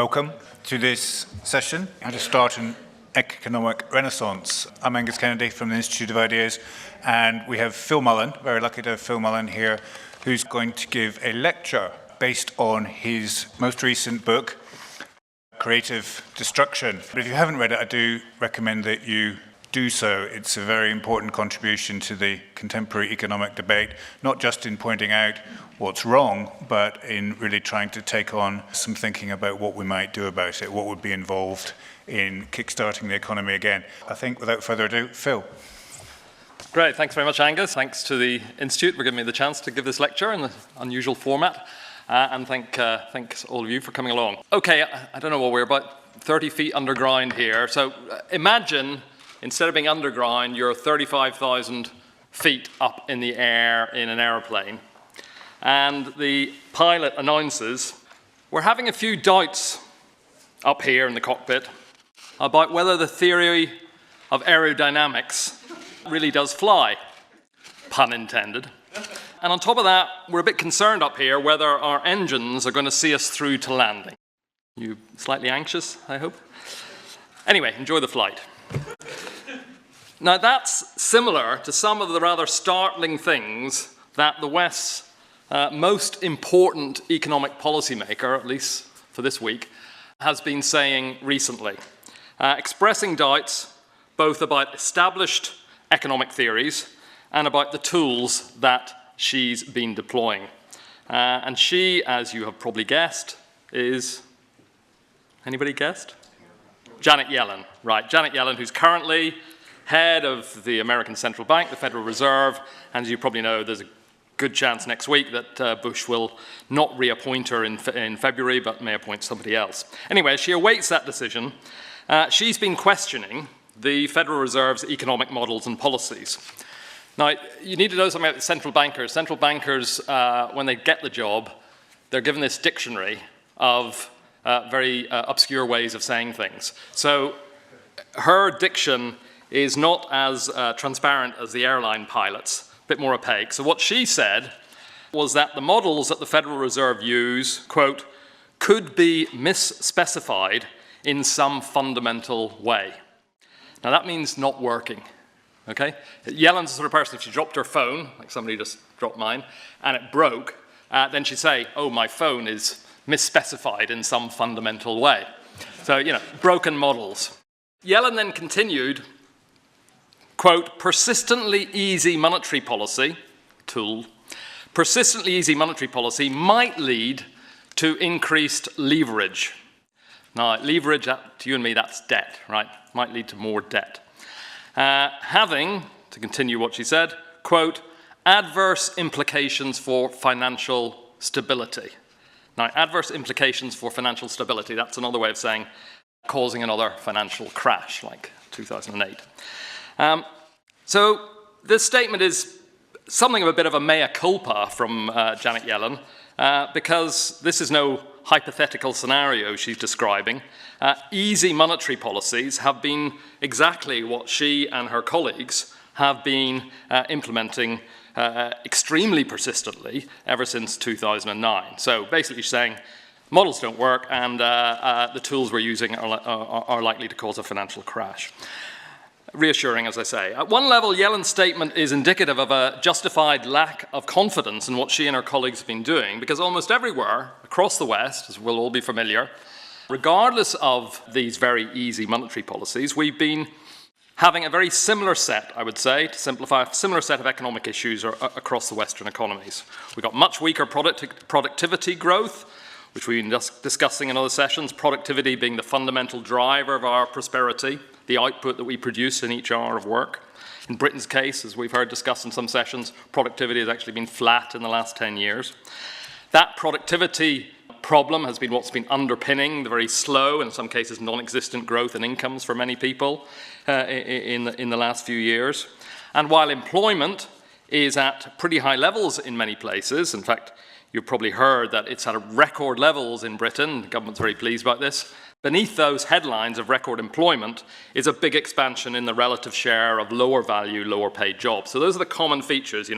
Welcome to this session, How to Start an Economic Renaissance. I'm Angus Kennedy from the Institute of Ideas, and we have Phil Mullan, very lucky to have Phil Mullan here, who's going to give a lecture based on his most recent book, Creative Destruction. But if you haven't read it, I do recommend that you do so. It's a very important contribution to the contemporary economic debate, not just in pointing out what's wrong, but in really trying to take on some thinking about what we might do about it, what would be involved in kickstarting the economy again. I think without further ado, Phil. Great, thanks very much, Angus. Thanks to the Institute for giving me the chance to give this lecture in the unusual format. And thanks all of you for coming along. Okay, I don't know what we're about 30 feet underground here. So imagine, instead of being underground, you're 35,000 feet up in the air in an aeroplane. And the pilot announces, we're having a few doubts up here in the cockpit about whether the theory of aerodynamics really does fly, pun intended. And on top of that, we're a bit concerned up here whether our engines are going to see us through to landing. You slightly anxious, I hope? Anyway, enjoy the flight. Now that's similar to some of the rather startling things that the West's most important economic policymaker, at least for this week, has been saying recently, expressing doubts both about established economic theories and about the tools that she's been deploying. And she, as you have probably guessed, is, anybody guessed? Janet Yellen, right. Janet Yellen, who's currently head of the American Central Bank, the Federal Reserve, and as you probably know, there's a good chance next week that Bush will not reappoint her in February, but may appoint somebody else. Anyway, she awaits that decision. She's been questioning the Federal Reserve's economic models and policies. Now, you need to know something about central bankers. Central bankers, when they get the job, they're given this dictionary of very obscure ways of saying things. So her diction is not as transparent as the airline pilots, a bit more opaque. So what she said was that the models that the Federal Reserve use, quote, could be misspecified in some fundamental way. Now that means not working. Okay? Yellen's the sort of person, if she dropped her phone, like somebody just dropped mine, and it broke, then she'd say, oh, my phone is misspecified in some fundamental way. So, broken models. Yellen then continued, quote, persistently easy monetary policy, tool, persistently easy monetary policy might lead to increased leverage. Now, leverage, to you and me, that's debt, right? Might lead to more debt. Having, to continue what she said, quote, adverse implications for financial stability. Now, adverse implications for financial stability, that's another way of saying causing another financial crash like 2008. So this statement is something of a bit of a mea culpa from Janet Yellen, because this is no hypothetical scenario she's describing. Easy monetary policies have been exactly what she and her colleagues have been implementing extremely persistently ever since 2009. So basically she's saying models don't work and the tools we're using are likely to cause a financial crash. Reassuring, as I say. At one level, Yellen's statement is indicative of a justified lack of confidence in what she and her colleagues have been doing, because almost everywhere across the West, as we'll all be familiar, regardless of these very easy monetary policies, we've been having a very similar set, I would say, to simplify, a similar set of economic issues across the Western economies. We've got much weaker productivity growth, which we've been discussing in other sessions, productivity being the fundamental driver of our prosperity, the output that we produce in each hour of work. In Britain's case, as we've heard discussed in some sessions, productivity has actually been flat in the last 10 years. That productivity problem has been what's been underpinning the very slow, in some cases non-existent growth in incomes for many people in the last few years. And while employment is at pretty high levels in many places, in fact, you've probably heard that it's at record levels in Britain, the government's very pleased about this. Beneath those headlines of record employment is a big expansion in the relative share of lower value, lower paid jobs. So those are the common features,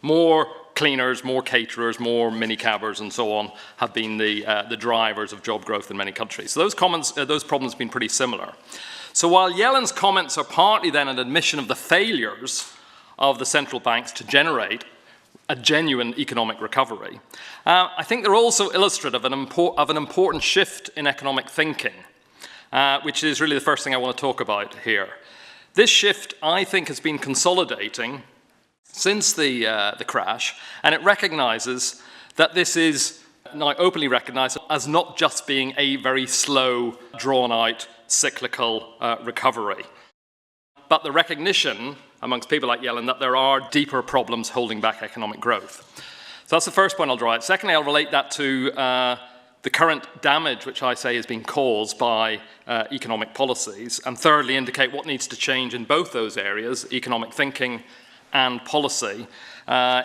more cleaners, more caterers, more mini-cabbers and so on have been the drivers of job growth in many countries. So those problems have been pretty similar. So while Yellen's comments are partly then an admission of the failures of the central banks to generate a genuine economic recovery, I think they're also illustrative of an important shift in economic thinking, which is really the first thing I want to talk about here. This shift, I think, has been consolidating since the crash, and it recognises that this is now openly recognised as not just being a very slow, drawn-out, cyclical recovery, but the recognition amongst people like Yellen that there are deeper problems holding back economic growth. So that's the first point I'll draw out. Secondly, I'll relate that to the current damage which I say has been caused by economic policies, and thirdly indicate what needs to change in both those areas, economic thinking and policy,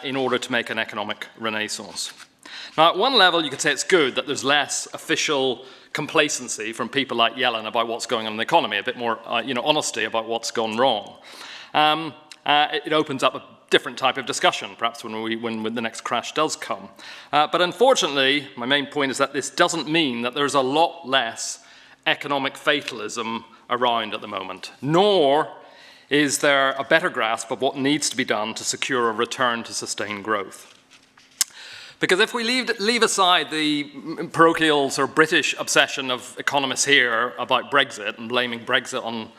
in order to make an economic renaissance. Now, at one level, you could say it's good that there's less official complacency from people like Yellen about what's going on in the economy, a bit more honesty about what's gone wrong. It opens up a different type of discussion, perhaps when the next crash does come. But unfortunately, my main point is that this doesn't mean that there's a lot less economic fatalism around at the moment, nor is there a better grasp of what needs to be done to secure a return to sustained growth. Because if we leave aside the parochial sort of British obsession of economists here about Brexit and blaming Brexit on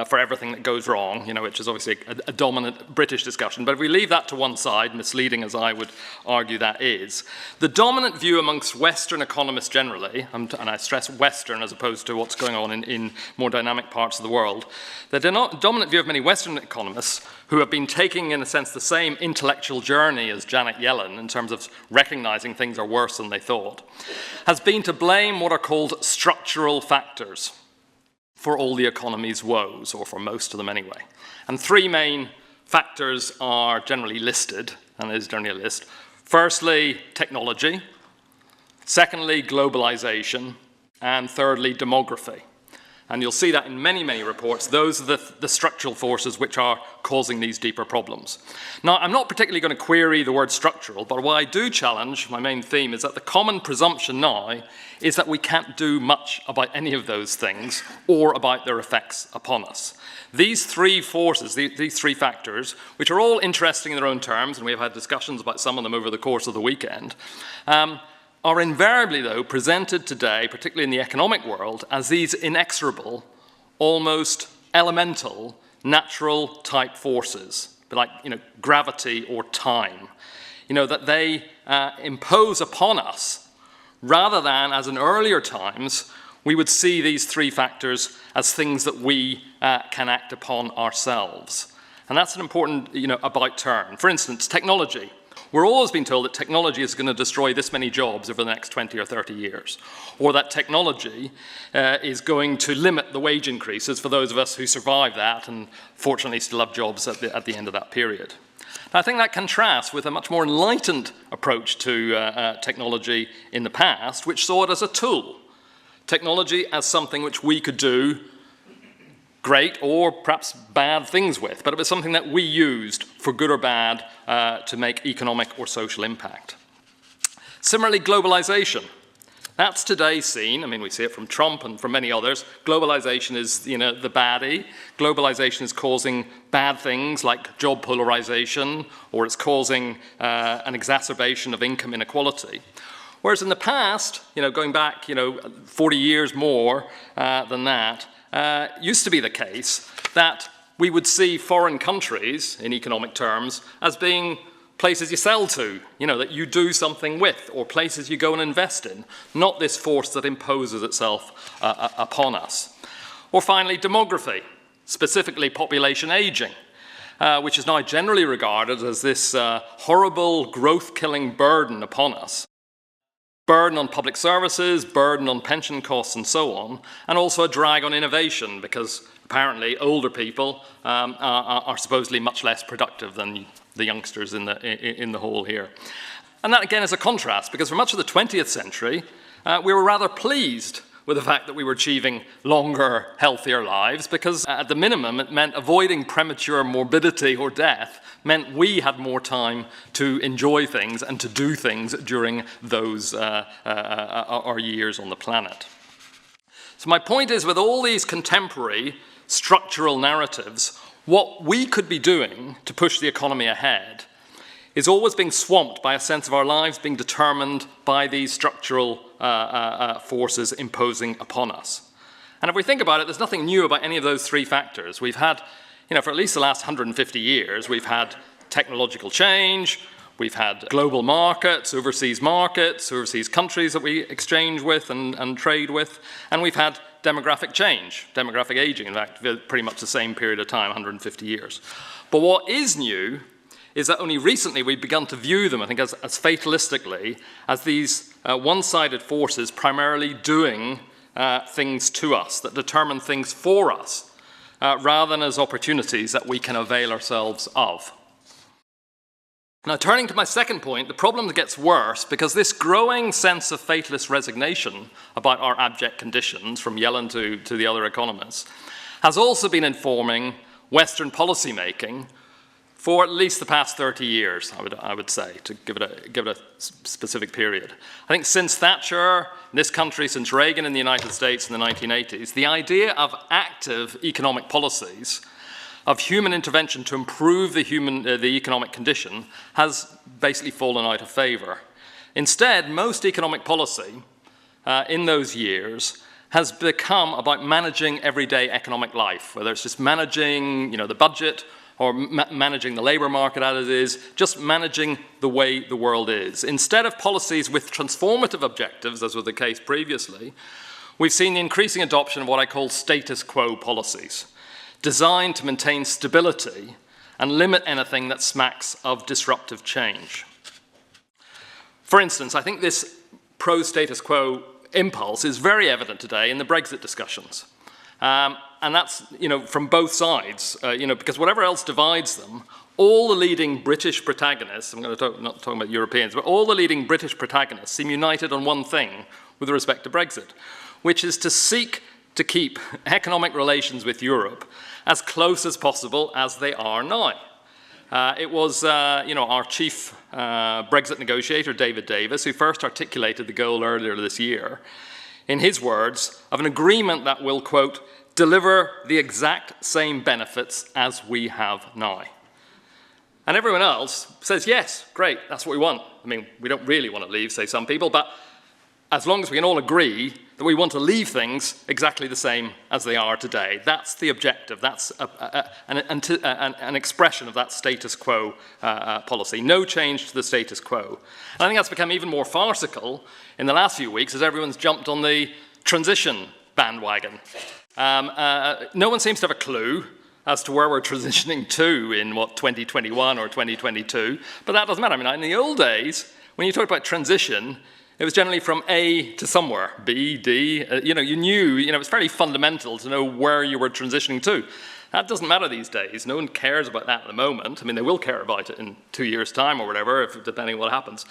for everything that goes wrong, which is obviously a dominant British discussion. But if we leave that to one side, misleading as I would argue that is, the dominant view amongst Western economists generally, and I stress Western as opposed to what's going on in more dynamic parts of the world, the dominant view of many Western economists who have been taking, in a sense, the same intellectual journey as Janet Yellen in terms of recognizing things are worse than they thought, has been to blame what are called structural factors for all the economy's woes, or for most of them anyway. And three main factors are generally listed, and there's generally a list. Firstly, technology. Secondly, globalization. And thirdly, demography. And you'll see that in many, many reports. Those are the structural forces which are causing these deeper problems. Now, I'm not particularly going to query the word structural, but what I do challenge, my main theme, is that the common presumption now is that we can't do much about any of those things or about their effects upon us. These three forces, these three factors, which are all interesting in their own terms, and we've had discussions about some of them over the course of the weekend, are invariably, though, presented today, particularly in the economic world, as these inexorable, almost elemental, natural type forces, like gravity or time, that they impose upon us, rather than, as in earlier times, we would see these three factors as things that we can act upon ourselves. And that's an important about turn. For instance, technology. We're always being told that technology is going to destroy this many jobs over the next 20 or 30 years, or that technology is going to limit the wage increases for those of us who survive that and fortunately still have jobs at the end of that period. Now, I think that contrasts with a much more enlightened approach to technology in the past, which saw it as a tool. Technology as something which we could do great or perhaps bad things with, but it was something that we used for good or bad to make economic or social impact. Similarly, globalization. That's today seen, we see it from Trump and from many others. Globalization is, the baddie. Globalization is causing bad things like job polarization, or it's causing an exacerbation of income inequality. Whereas in the past, going back, 40 years more than that, used to be the case that we would see foreign countries, in economic terms, as being places you sell to, that you do something with, or places you go and invest in, not this force that imposes itself upon us. Or finally, demography, specifically population aging, which is now generally regarded as this horrible growth-killing burden upon us. Burden on public services, burden on pension costs and so on, and also a drag on innovation because apparently older people are supposedly much less productive than the youngsters in the whole here. And that again is a contrast because for much of the 20th century we were rather pleased with the fact that we were achieving longer, healthier lives, because at the minimum it meant avoiding premature morbidity or death meant we had more time to enjoy things and to do things during those our years on the planet. So my point is, with all these contemporary structural narratives, what we could be doing to push the economy ahead is always being swamped by a sense of our lives being determined by these structural forces imposing upon us. And if we think about it, there's nothing new about any of those three factors. We've had, for at least the last 150 years, we've had technological change, we've had global markets, overseas countries that we exchange with and trade with, and we've had demographic change, demographic aging, in fact, pretty much the same period of time, 150 years. But what is new is that only recently we've begun to view them, I think, as fatalistically, as these one-sided forces primarily doing things to us, that determine things for us, rather than as opportunities that we can avail ourselves of. Now, turning to my second point, the problem gets worse because this growing sense of fatalist resignation about our abject conditions, from Yellen to the other economists, has also been informing Western policymaking for at least the past 30 years, I would say, to give it a specific period. I think since Thatcher in this country, since Reagan in the United States in the 1980s, the idea of active economic policies, of human intervention to improve the economic condition, has basically fallen out of favor. Instead, most economic policy in those years has become about managing everyday economic life, whether it's just managing the budget or managing the labor market as it is, just managing the way the world is. Instead of policies with transformative objectives, as was the case previously, we've seen the increasing adoption of what I call status quo policies, designed to maintain stability and limit anything that smacks of disruptive change. For instance, I think this pro-status quo impulse is very evident today in the Brexit discussions. And that's, from both sides, because whatever else divides them, all the leading British protagonists, I'm going to not talking about Europeans, but all the leading British protagonists seem united on one thing with respect to Brexit, which is to seek to keep economic relations with Europe as close as possible as they are now. It was, our chief Brexit negotiator, David Davis, who first articulated the goal earlier this year, in his words, of an agreement that will, quote, deliver the exact same benefits as we have now. And everyone else says, yes, great, that's what we want. I mean, we don't really want to leave, say some people, but as long as we can all agree that we want to leave things exactly the same as they are today. That's the objective. That's an expression of that status quo policy. No change to the status quo. And I think that's become even more farcical in the last few weeks as everyone's jumped on the transition bandwagon. No one seems to have a clue as to where we're transitioning to in, 2021 or 2022, but that doesn't matter. I mean, in the old days, when you talk about transition, it was generally from A to somewhere, B, D. You knew, it was fairly fundamental to know where you were transitioning to. That doesn't matter these days. No one cares about that at the moment. I mean, they will care about it in 2 years' time or whatever, depending on what happens.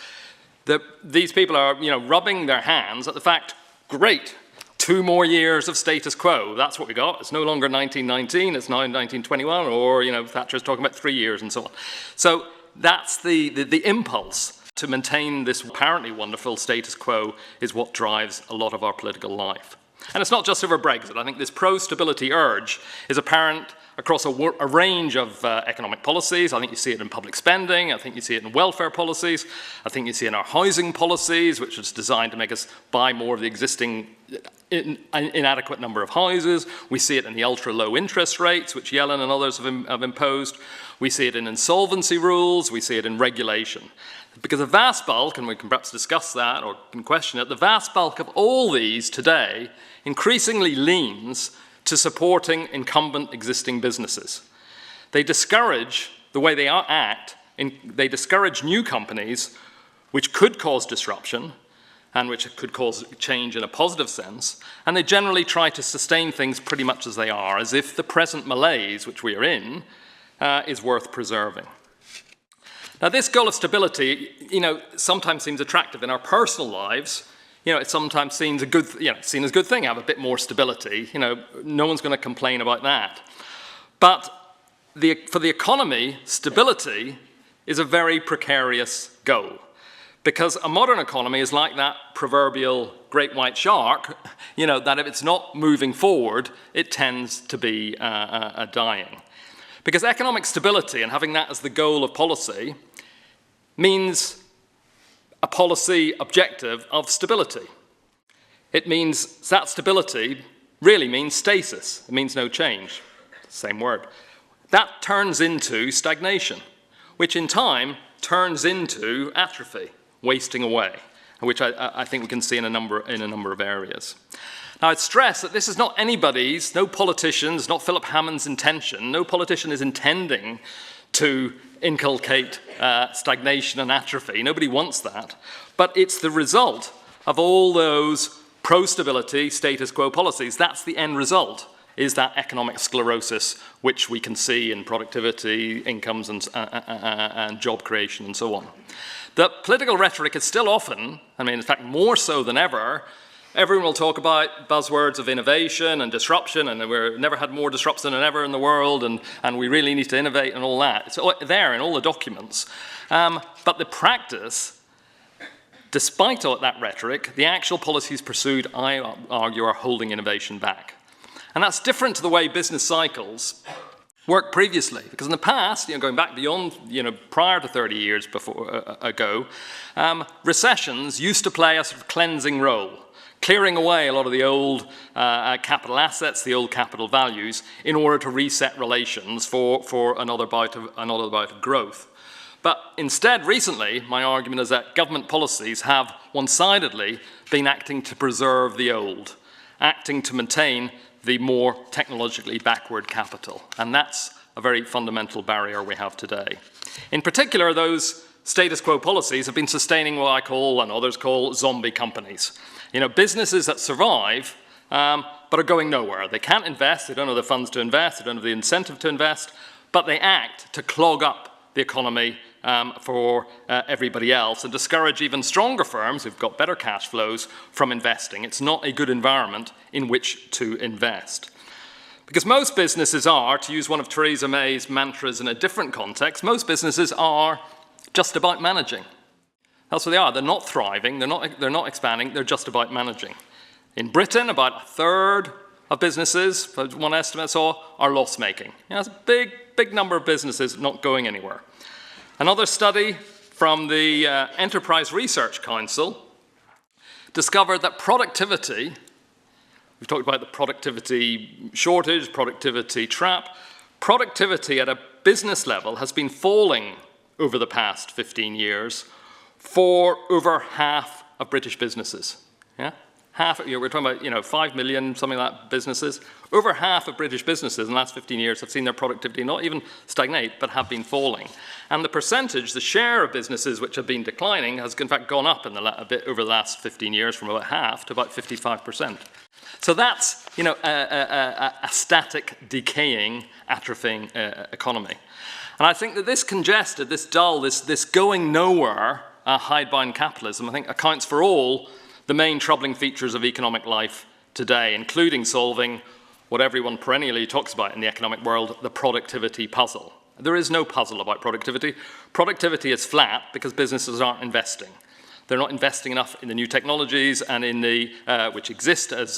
These people are, rubbing their hands at the fact, great, 2 more years of status quo. That's what we got. It's no longer 1919, it's now 1921, or, Thatcher's talking about 3 years and so on. So that's the impulse to maintain this apparently wonderful status quo is what drives a lot of our political life. And it's not just over Brexit. I think this pro-stability urge is apparent across a range of economic policies. I think you see it in public spending. I think you see it in welfare policies. I think you see it in our housing policies, which is designed to make us buy more of the existing inadequate number of houses. We see it in the ultra-low interest rates, which Yellen and others have imposed. We see it in insolvency rules. We see it in regulation. Because the vast bulk, and we can perhaps discuss that or can question it, the vast bulk of all these today increasingly leans to supporting incumbent existing businesses. They discourage the way they act, they discourage new companies which could cause disruption and which could cause change in a positive sense, and they generally try to sustain things pretty much as they are, as if the present malaise which we are in is worth preserving. Now, this goal of stability, sometimes seems attractive in our personal lives. it's sometimes seen as a good, seen as a good thing, have a bit more stability. No one's going to complain about that. But for the economy, stability is a very precarious goal. Because a modern economy is like that proverbial great white shark, that if it's not moving forward, it tends to be dying. Because economic stability and having that as the goal of policy means a policy objective of stability. It means that stability really means stasis. It means no change. Same word. That turns into stagnation, which in time turns into atrophy, wasting away, which I think we can see in a number of areas. Now, I'd stress that this is not anybody's, no politician's, not Philip Hammond's intention. No politician is intending to inculcate stagnation and atrophy. Nobody wants that. But it's the result of all those pro-stability, status quo policies. That's the end result, is that economic sclerosis, which we can see in productivity, incomes, and job creation, and so on. The political rhetoric is still often, in fact, more so than ever, everyone will talk about buzzwords of innovation and disruption, and we've never had more disruption than ever in the world, and we really need to innovate and all that. It's there in all the documents. But the practice, despite all that rhetoric, the actual policies pursued, I argue, are holding innovation back. And that's different to the way business cycles worked previously, because in the past, going back beyond, prior to 30 years ago, recessions used to play a sort of cleansing role, clearing away a lot of the old capital assets, the old capital values, in order to reset relations for another bout of growth. But instead, recently, my argument is that government policies have one-sidedly been acting to preserve the old, acting to maintain the more technologically backward capital. And that's a very fundamental barrier we have today. In particular, those status quo policies have been sustaining what I call, and others call, zombie companies. Businesses that survive, but are going nowhere. They can't invest, they don't have the funds to invest, they don't have the incentive to invest, but they act to clog up the economy for everybody else and discourage even stronger firms who've got better cash flows from investing. It's not a good environment in which to invest. Because most businesses are, to use one of Theresa May's mantras in a different context, most businesses are just about managing. That's what they are. They're not thriving, they're not expanding, they're just about managing. In Britain, about a third of businesses, one estimate saw, are loss-making. That's a big number of businesses not going anywhere. Another study from the Enterprise Research Council discovered that productivity, we've talked about the productivity shortage, productivity trap, productivity at a business level has been falling over the past 15 years for over half of British businesses. Yeah? Half, we're talking about 5 million, something like that, businesses. Over half of British businesses in the last 15 years have seen their productivity not even stagnate, but have been falling. And the percentage, the share of businesses which have been declining has in fact gone up a bit over the last 15 years from about half to about 55%. So that's a static, decaying, atrophying economy. And I think that this congested, this dull, this going nowhere hidebound capitalism, I think accounts for all the main troubling features of economic life today, including solving what everyone perennially talks about in the economic world, the productivity puzzle. There is no puzzle about productivity. Productivity is flat because businesses aren't investing. They're not investing enough in the new technologies and in the which exist as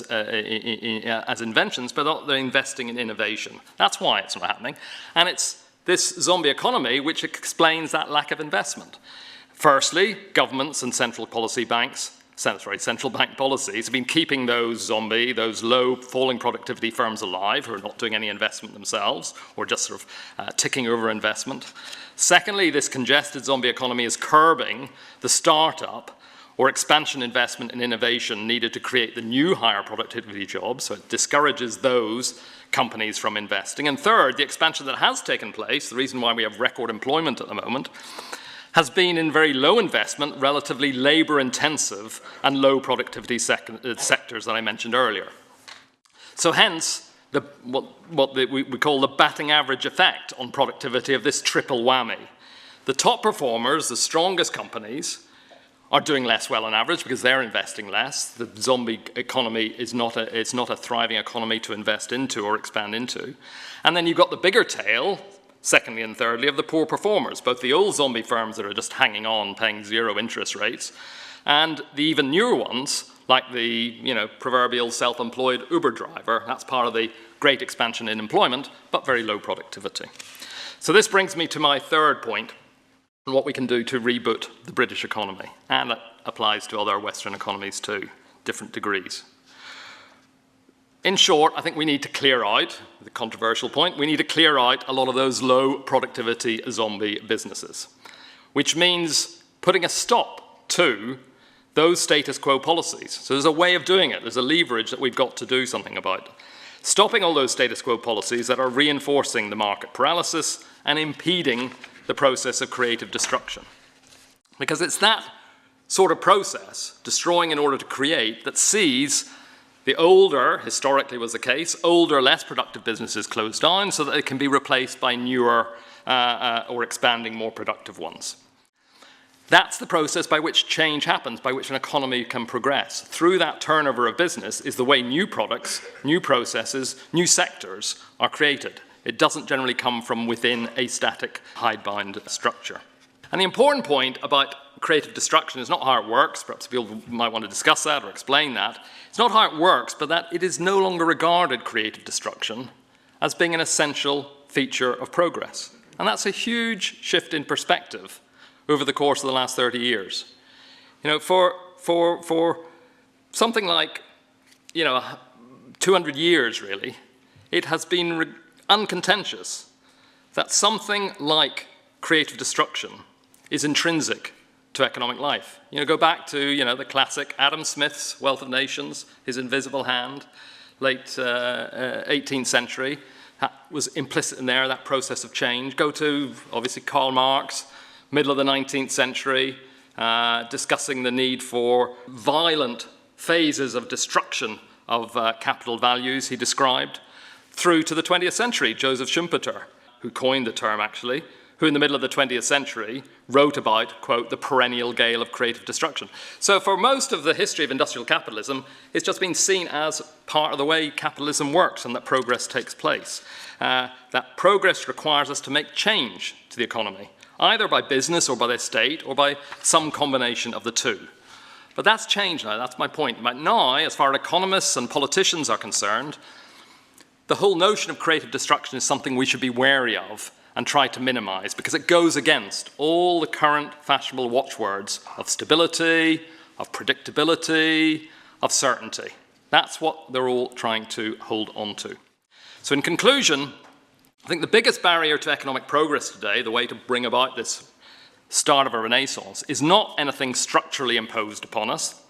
inventions, but they're investing in innovation. That's why it's not happening. And it's this zombie economy which explains that lack of investment. Firstly, governments and central bank policies have been keeping those low falling productivity firms alive who are not doing any investment themselves or just sort of ticking over investment. Secondly, this congested zombie economy is curbing the startup or expansion investment and innovation needed to create the new higher productivity jobs, so it discourages those companies from investing. And third, the expansion that has taken place, the reason why we have record employment at the moment, has been in very low investment, relatively labor-intensive and low productivity sectors that I mentioned earlier. So hence, what we call the batting average effect on productivity of this triple whammy. The top performers, the strongest companies, are doing less well on average because they're investing less. The zombie economy is not a thriving economy to invest into or expand into. And then you've got the bigger tail, secondly and thirdly, of the poor performers, both the old zombie firms that are just hanging on, paying 0 interest rates, and the even newer ones, like the proverbial self-employed Uber driver. That's part of the great expansion in employment, but very low productivity. So this brings me to my third point, and what we can do to reboot the British economy. And that applies to other Western economies too, different degrees. In short, I think we need to clear out, the controversial point, we need to clear out a lot of those low productivity zombie businesses, which means putting a stop to those status quo policies. So there's a way of doing it. There's a leverage that we've got to do something about. Stopping all those status quo policies that are reinforcing the market paralysis and impeding the process of creative destruction. Because it's that sort of process, destroying in order to create, that sees the older, historically was the case, older, less productive businesses close down so that they can be replaced by newer or expanding more productive ones. That's the process by which change happens, by which an economy can progress. Through that turnover of business is the way new products, new processes, new sectors are created. It doesn't generally come from within a static, hidebound structure. And the important point about creative destruction is not how it works. Perhaps people might want to discuss that or explain that. It's not how it works, but that it is no longer regarded, creative destruction, as being an essential feature of progress. And that's a huge shift in perspective over the course of the last 30 years. For something like 200 years, really, it has been uncontentious that something like creative destruction is intrinsic to economic life. Go back to the classic Adam Smith's Wealth of Nations, his invisible hand, late 18th century. That was implicit in there, that process of change. Go to, obviously, Karl Marx, middle of the 19th century, discussing the need for violent phases of destruction of capital values he described, through to the 20th century, Joseph Schumpeter, who coined the term actually, who in the middle of the 20th century wrote about, quote, the perennial gale of creative destruction. So for most of the history of industrial capitalism, it's just been seen as part of the way capitalism works and that progress takes place. That progress requires us to make change to the economy, either by business or by the state or by some combination of the two. But that's changed now, that's my point. But now, as far as economists and politicians are concerned, the whole notion of creative destruction is something we should be wary of and try to minimize because it goes against all the current fashionable watchwords of stability, of predictability, of certainty. That's what they're all trying to hold on to. So in conclusion, I think the biggest barrier to economic progress today, the way to bring about this start of a renaissance, is not anything structurally imposed upon us,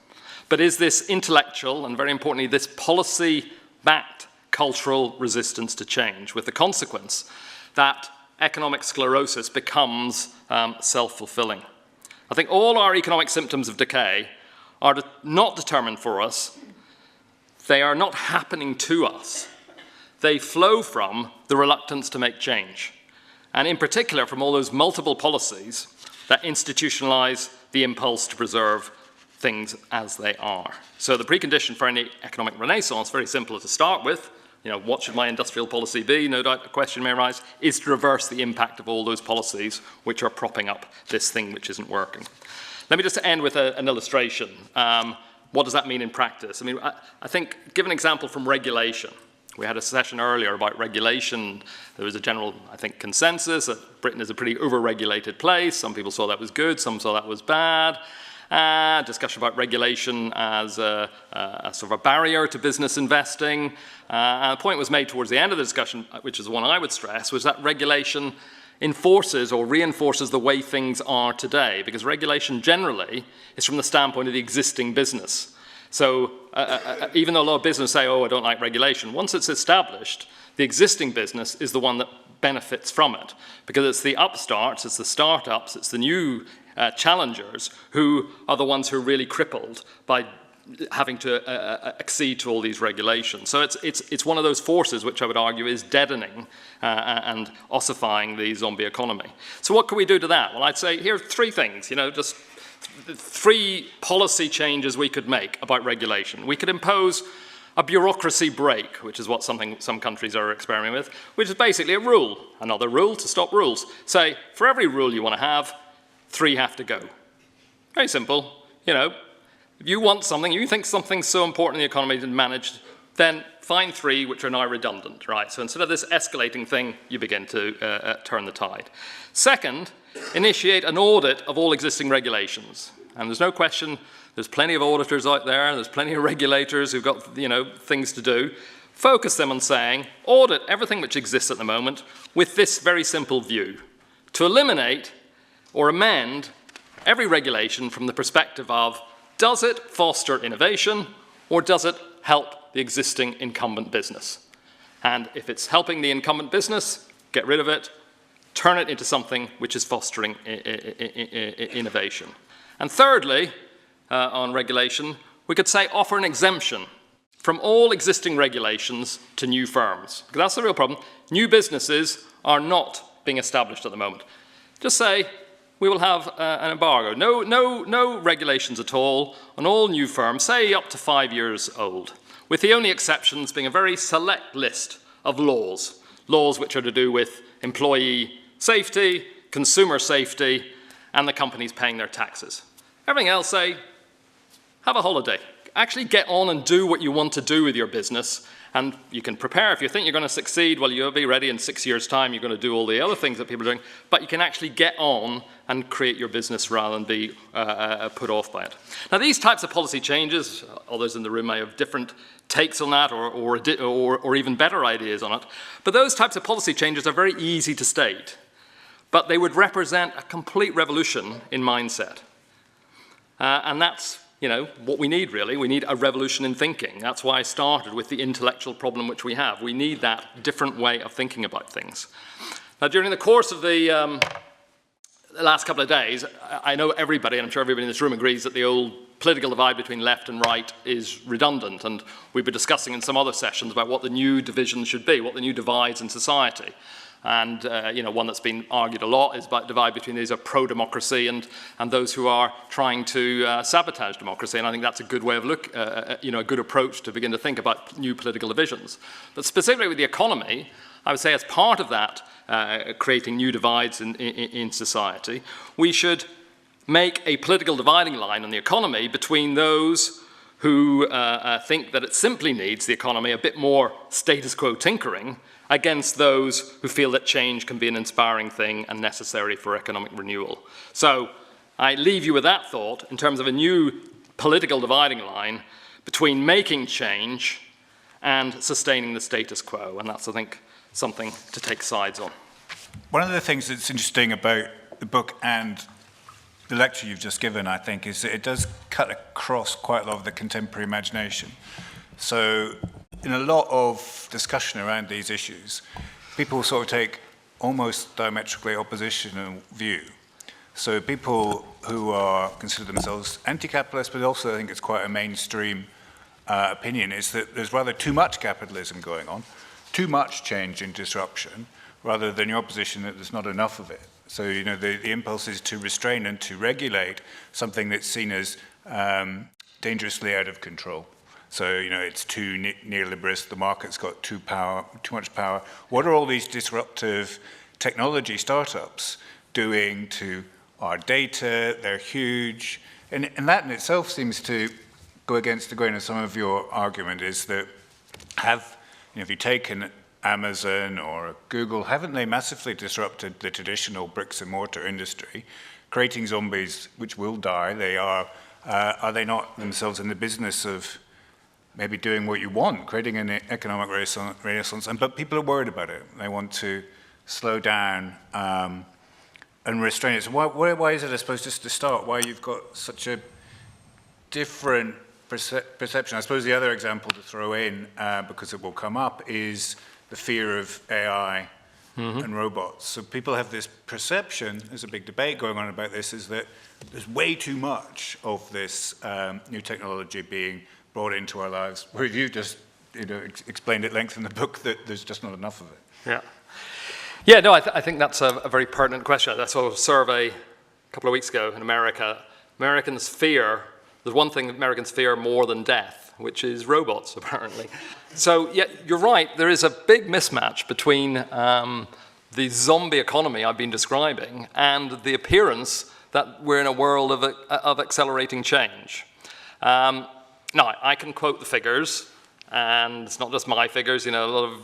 but is this intellectual and, very importantly, this policy-backed cultural resistance to change, with the consequence that economic sclerosis becomes self-fulfilling. I think all our economic symptoms of decay are not determined for us. They are not happening to us. They flow from the reluctance to make change, and in particular from all those multiple policies that institutionalize the impulse to preserve things as they are. So the precondition for any economic renaissance, very simple to start with, what should my industrial policy be? No doubt a question may arise, is to reverse the impact of all those policies which are propping up this thing which isn't working. Let me just end with an illustration. What does that mean in practice? I think, give an example from regulation. We had a session earlier about regulation. There was a general, I think, consensus that Britain is a pretty over-regulated place. Some people saw that was good, some saw that was bad. Discussion about regulation as a sort of a barrier to business investing. And the point was made towards the end of the discussion, which is the one I would stress, was that regulation enforces or reinforces the way things are today, because regulation generally is from the standpoint of the existing business. So even though a lot of business say, oh, I don't like regulation, once it's established, the existing business is the one that benefits from it, because it's the upstarts, it's the startups, it's the new challengers who are the ones who are really crippled by having to accede to all these regulations. So it's one of those forces which I would argue is deadening and ossifying the zombie economy. So what can we do to that? Well, I'd say here are three things, just three policy changes we could make about regulation. We could impose a bureaucracy break, which is what some countries are experimenting with, which is basically a rule, another rule to stop rules. Say, for every rule you want to have, 3 have to go. Very simple. You know, if you want something, you think something's so important in the economy to manage, then find 3 which are now redundant, right? So instead of this escalating thing, you begin to turn the tide. Second, initiate an audit of all existing regulations. And there's no question, there's plenty of auditors out there, there's plenty of regulators who've got, things to do. Focus them on saying, audit everything which exists at the moment with this very simple view, to eliminate or amend every regulation from the perspective of, does it foster innovation or does it help the existing incumbent business? And if it's helping the incumbent business, get rid of it, turn it into something which is fostering innovation. And thirdly, on regulation, we could say offer an exemption from all existing regulations to new firms. Because that's the real problem. New businesses are not being established at the moment. Just say, we will have an embargo. No regulations at all on all new firms, say up to 5 years old, with the only exceptions being a very select list of laws. Laws which are to do with employee safety, consumer safety, and the companies paying their taxes. Everything else, say, have a holiday. Actually get on and do what you want to do with your business, and you can prepare. If you think you're going to succeed, well, you'll be ready in 6 years' time. You're going to do all the other things that people are doing, but you can actually get on and create your business rather than be put off by it. Now, these types of policy changes, others in the room may have different takes on that or even better ideas on it, but those types of policy changes are very easy to state, but they would represent a complete revolution in mindset. And that's what we need, really. We need a revolution in thinking. That's why I started with the intellectual problem which we have. We need that different way of thinking about things. Now, during the course of the last couple of days, I know everybody, and I'm sure everybody in this room agrees, that the old political divide between left and right is redundant. And we've been discussing in some other sessions about what the new divisions should be, what the new divides in society. And one that's been argued a lot is about the divide between those who are pro-democracy and those who are trying to sabotage democracy. And I think that's a good way of a good approach to begin to think about new political divisions. But specifically with the economy, I would say as part of that, creating new divides in society, we should make a political dividing line on the economy between those who think that it simply needs the economy a bit more status quo tinkering, against those who feel that change can be an inspiring thing and necessary for economic renewal. So I leave you with that thought in terms of a new political dividing line between making change and sustaining the status quo. And that's, I think, something to take sides on. One of the things that's interesting about the book and the lecture you've just given, I think, is that it does cut across quite a lot of the contemporary imagination. So in a lot of discussion around these issues, people sort of take almost diametrically oppositional view. So people who consider themselves anti-capitalist, but also I think it's quite a mainstream opinion, is that there's rather too much capitalism going on, too much change and disruption, rather than your opposition that there's not enough of it. So, the impulse is to restrain and to regulate something that's seen as dangerously out of control. So, it's too neoliberist, the market's got too much power. What are all these disruptive technology startups doing to our data? They're huge. And that in itself seems to go against the grain of some of your argument, is that if you take an Amazon or Google, haven't they massively disrupted the traditional bricks and mortar industry, creating zombies which will die? Are they not themselves in the business of maybe doing what you want, creating an economic renaissance? But people are worried about it. They want to slow down and restrain it. So why is it, I suppose, just to start, why you've got such a different perception? I suppose the other example to throw in, because it will come up, is the fear of AI and robots. So people have this perception, there's a big debate going on about this, is that there's way too much of this new technology being brought into our lives, where you just explained at length in the book that there's just not enough of it. I think that's a very pertinent question. I saw a survey a couple of weeks ago in America Americans fear, there's one thing Americans fear more than death, which is robots, apparently. So, yeah, you're right, there is a big mismatch between the zombie economy I've been describing and the appearance that we're in a world of accelerating change. Now, I can quote the figures, and it's not just my figures, you know,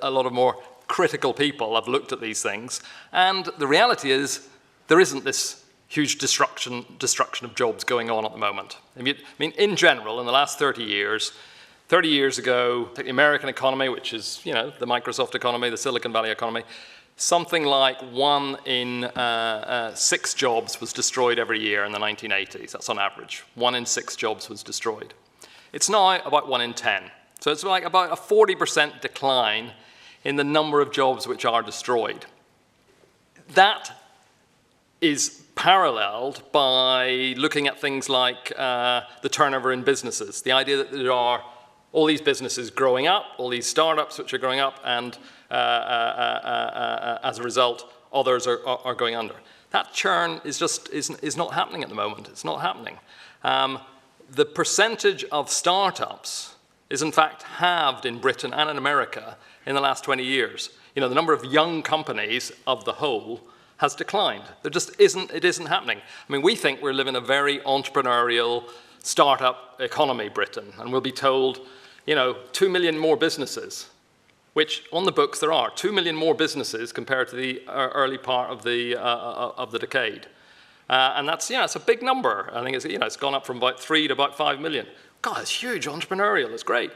a lot of more critical people have looked at these things, and the reality is there isn't this huge destruction of jobs going on at the moment. I mean, in general, in the last 30 years ago, take the American economy, which is, you know, the Microsoft economy, the Silicon Valley economy, something like 1 in 6 jobs was destroyed every year in the 1980s. That's on average. 1 in 6 jobs was destroyed. It's now about 1 in 10. So it's like about a 40% decline in the number of jobs which are destroyed. That is paralleled by looking at things like the turnover in businesses, the idea that there are all these businesses growing up, all these startups which are growing up, and as a result, others are going under. That churn is not happening at the moment. It's not happening. The percentage of startups is in fact halved in Britain and in America in the last 20 years. You know, the number of young companies of the whole has declined. There just isn't, it isn't happening. I mean, we think we're living a very entrepreneurial startup economy, Britain, and we'll be told, you know, 2 million more businesses, which on the books there are 2 million more businesses compared to the early part of the decade. And that's, it's a big number. I think it's, it's gone up from about 3 to about 5 million. God, it's huge, entrepreneurial, it's great.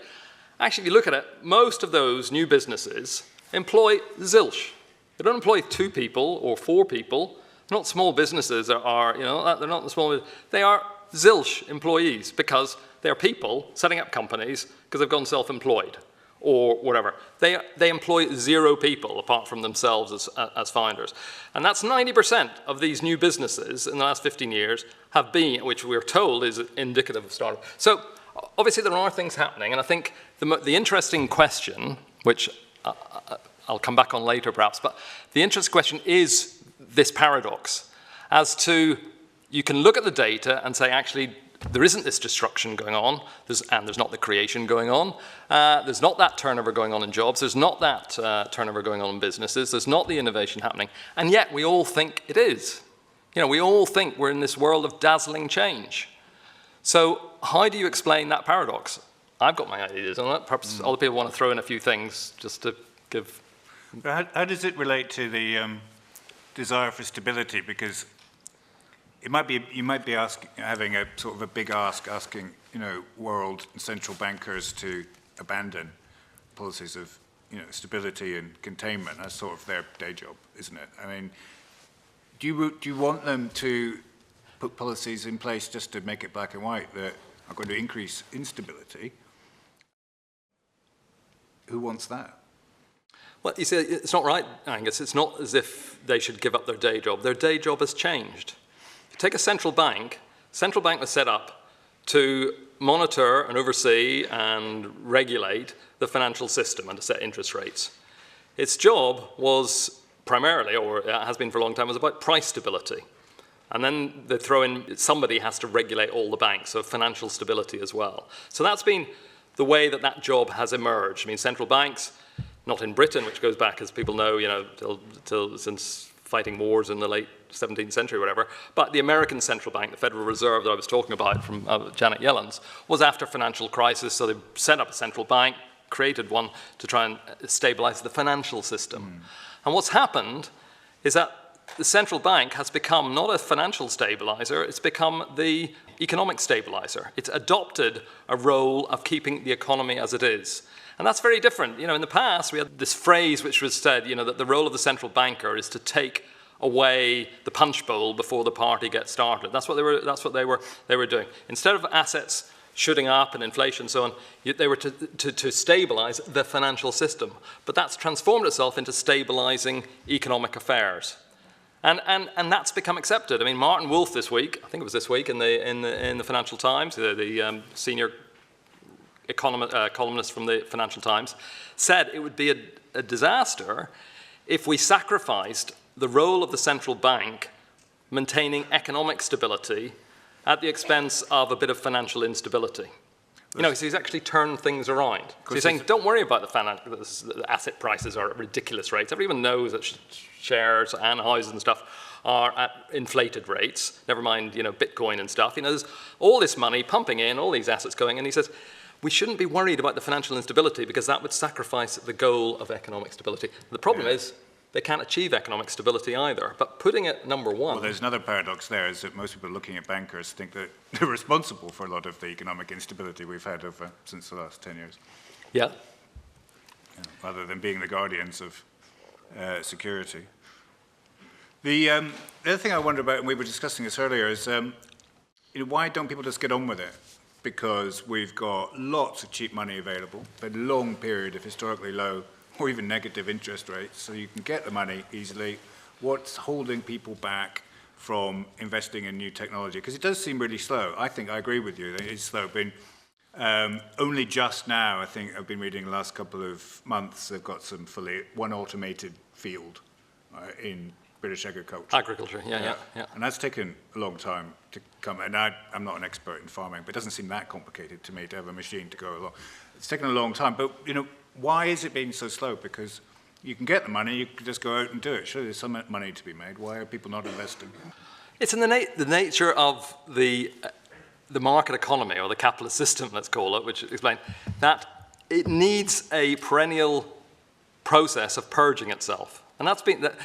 Actually, if you look at it, most of those new businesses employ zilch. They don't employ 2 people or 4 people. They're not small businesses they're not the small, they are zilch employees because they're people setting up companies because they've gone self-employed or whatever. They employ 0 people apart from themselves as founders. And that's 90% of these new businesses in the last 15 years have been, which we're told is indicative of startup. So obviously there are things happening, and I think the interesting question, which I'll come back on later perhaps, but the interesting question is this paradox as to, you can look at the data and say actually there isn't this destruction going on, and there's not the creation going on, there's not that turnover going on in jobs, there's not that turnover going on in businesses, there's not the innovation happening, and yet we all think it is. We all think we're in this world of dazzling change. So how do you explain that paradox? I've got my ideas on it, perhaps other people want to throw in a few things just to give. How does it relate to the desire for stability? Because you might be having a sort of a big ask, asking world and central bankers to abandon policies of stability and containment. That's sort of their day job, isn't it? I mean, do you want them to put policies in place just to make it black and white that are going to increase instability? Who wants that? Well, you see, it's not right, Angus. It's not as if they should give up their day job. Their day job has changed. If you take a central bank was set up to monitor and oversee and regulate the financial system and to set interest rates. Its job was primarily, or it has been for a long time, was about price stability. And then they throw in, somebody has to regulate all the banks, so financial stability as well. So that's been the way that job has emerged. I mean, central banks, not in Britain, which goes back, as people know, since fighting wars in the late 17th century or whatever, but the American central bank, the Federal Reserve that I was talking about from Janet Yellen's, was after financial crisis, so they set up a central bank, created one to try and stabilize the financial system. And what's happened is that the central bank has become not a financial stabilizer, it's become the economic stabilizer. It's adopted a role of keeping the economy as it is. And that's very different. In the past, we had this phrase which was said, that the role of the central banker is to take away the punch bowl before the party gets started. That's what they were doing. Instead of assets shooting up and inflation and so on, they were to stabilize the financial system. But that's transformed itself into stabilizing economic affairs. And that's become accepted. I mean, Martin Wolf this week, I think it was this week in the Financial Times, the senior columnist from the Financial Times, said it would be a disaster if we sacrificed the role of the central bank maintaining economic stability at the expense of a bit of financial instability. You know, so he's actually turned things around. So he's saying, don't worry about the asset prices are at ridiculous rates. Everyone knows that shares and houses and stuff are at inflated rates, never mind, you know, Bitcoin and stuff. You know, there's all this money pumping in, all these assets going, and he says, we shouldn't be worried about the financial instability because that would sacrifice the goal of economic stability. The problem is, they can't achieve economic stability either. But putting it number one... Well, there's another paradox there, is that most people looking at bankers think that they're responsible for a lot of the economic instability we've had since the last 10 years. Yeah. Rather than being the guardians of security. The other thing I wonder about, and we were discussing this earlier, is you know, why don't people just get on with it? Because we've got lots of cheap money available, a long period of historically low or even negative interest rates, so you can get the money easily. What's holding people back from investing in new technology? Because it does seem really slow. I think I agree with you, it's slow. Only just now, I think I've been reading the last couple of months, they've got one automated field in British agriculture. Agriculture, yeah. And that's taken a long time to come. And I'm not an expert in farming, but it doesn't seem that complicated to me to have a machine to go along. It's taken a long time, but you know, why is it being so slow? Because you can get the money, you can just go out and do it. Surely there's some money to be made. Why are people not investing? It's in the nature of the market economy, or the capitalist system, let's call it, which explains that it needs a perennial process of purging itself. And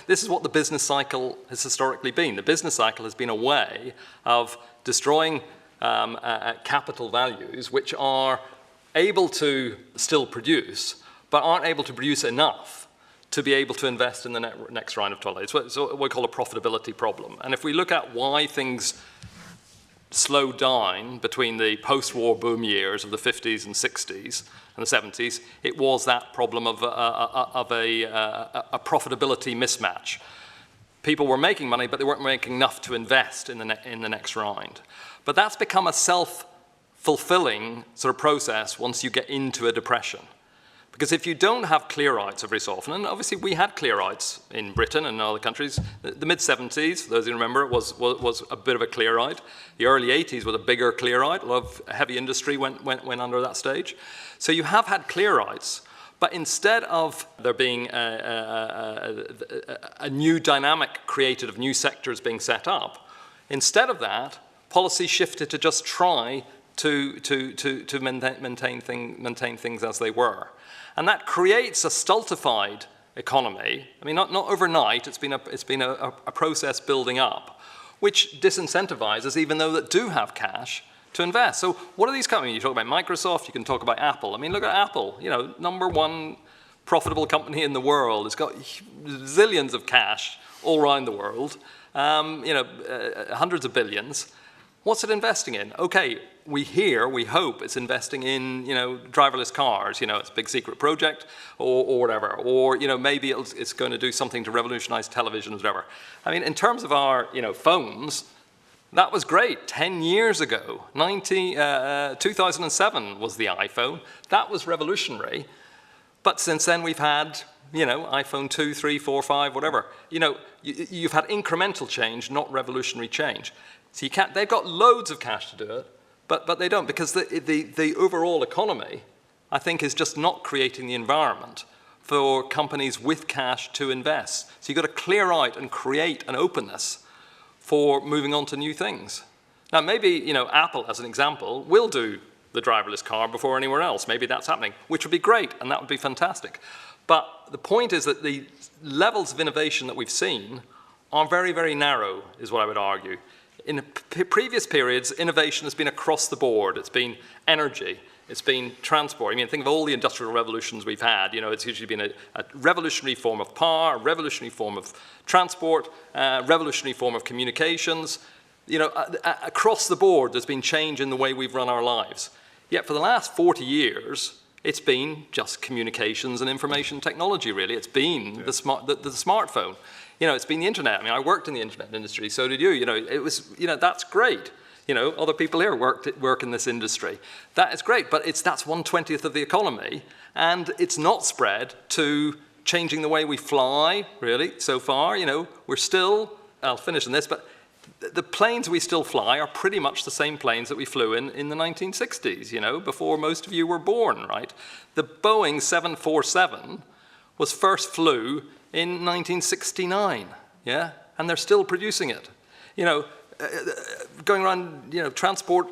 this is what the business cycle has historically been. The business cycle has been a way of destroying capital values which are able to still produce, but aren't able to produce enough to be able to invest in the next round of toilet. It's what we call a profitability problem. And if we look at why things slowed down between the post-war boom years of the 50s and 60s and the 70s, it was that problem of a profitability mismatch. People were making money, but they weren't making enough to invest in the next round. But that's become a self-fulfilling sort of process once you get into a depression. Because if you don't have clear-outs every so often, and obviously we had clear-outs in Britain and other countries, the mid-70s, for those who remember, was a bit of a clear-out. The early 80s was a bigger clear-out. A lot of heavy industry went under that stage. So you have had clear-outs, but instead of there being a new dynamic created of new sectors being set up, instead of that, policy shifted to just try to maintain things as they were. And that creates a stultified economy. I mean, not overnight, it's been a process building up, which disincentivizes even those that do have cash to invest. So what are these companies? You talk about Microsoft, you can talk about Apple. I mean, look at Apple, you know, #1 profitable company in the world. It's got zillions of cash all around the world, you know, hundreds of billions. What's it investing in? Okay, we hope it's investing in, you know, driverless cars, you know, it's a big secret project or whatever. Or, you know, maybe it's going to do something to revolutionize television or whatever. I mean, in terms of our, you know, phones, that was great 10 years ago. 2007 was the iPhone. That was revolutionary. But since then we've had, you know, iPhone 2, 3, 4, 5, whatever. You know, you've had incremental change, not revolutionary change. So you can't, they've got loads of cash to do it, but they don't, because the overall economy, I think, is just not creating the environment for companies with cash to invest. So you've got to clear out and create an openness for moving on to new things. Now, maybe, you know, Apple, as an example, will do the driverless car before anywhere else. Maybe that's happening, which would be great, and that would be fantastic. But the point is that the levels of innovation that we've seen are very, very narrow, is what I would argue. In previous periods, innovation has been across the board. It's been energy. It's been transport. I mean, think of all the industrial revolutions we've had. You know, it's usually been a revolutionary form of power, a revolutionary form of transport, a revolutionary form of communications. You know, across the board, there's been change in the way we've run our lives. Yet for the last 40 years, it's been just communications and information technology, really. It's been the smartphone. You know, it's been the internet. I mean, I worked in the internet industry, so did you. You know, it was, you know, that's great. You know, other people here work in this industry. That is great, but that's 1/20th of the economy, and it's not spread to changing the way we fly, really, so far. You know, we're still, I'll finish on this, but the planes we still fly are pretty much the same planes that we flew in the 1960s, you know, before most of you were born, right? The Boeing 747 was first flew in 1969, yeah? And they're still producing it. You know, going around, you know, transport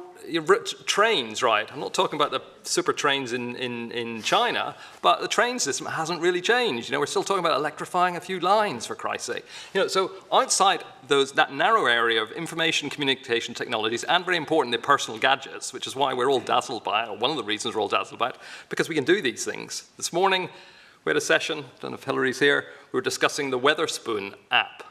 trains, right? I'm not talking about the super trains in China, but the train system hasn't really changed. You know, we're still talking about electrifying a few lines, for Christ's sake. You know, so outside that narrow area of information communication technologies, and very important, the personal gadgets, which is why we're all dazzled by it, or one of the reasons we're all dazzled by it, because we can do these things. This morning, we had a session, I don't know if Hillary's here, we were discussing the Weatherspoon app,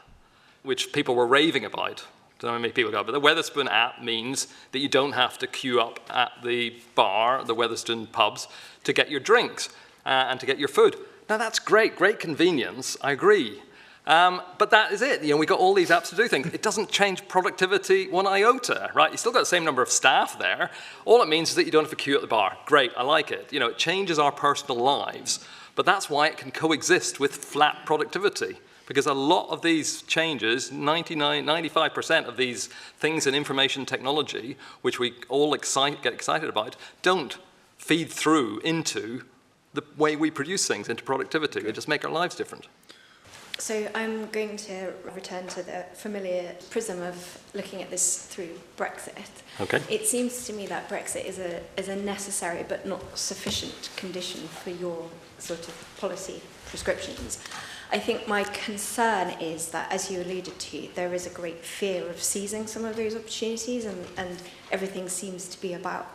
which people were raving about. I don't know how many people got, but the Weatherspoon app means that you don't have to queue up at the bar, the Weatherspoon pubs, to get your drinks and to get your food. Now that's great convenience, I agree. But that is it. You know, we got all these apps to do things. It doesn't change productivity one iota, right? You still got the same number of staff there. All it means is that you don't have to queue at the bar. Great, I like it. You know, it changes our personal lives, but that's why it can coexist with flat productivity. Because a lot of these changes, 95% of these things in information technology, which we all get excited about, don't feed through into the way we produce things, into productivity. They just make our lives different. So I'm going to return to the familiar prism of looking at this through Brexit. Okay. It seems to me that Brexit is a necessary but not sufficient condition for your sort of policy prescriptions. I think my concern is that, as you alluded to, there is a great fear of seizing some of those opportunities, and everything seems to be about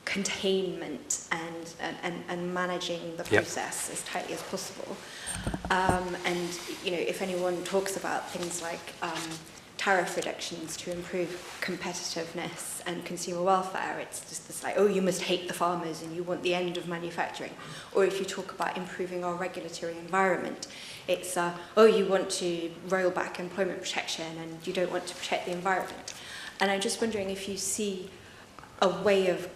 containment and managing the process as tightly as possible. And you know, if anyone talks about things like tariff reductions to improve competitiveness and consumer welfare, it's just this like, oh, you must hate the farmers and you want the end of manufacturing. Or if you talk about improving our regulatory environment, it's, oh, you want to roll back employment protection and you don't want to protect the environment. And I'm just wondering if you see a way of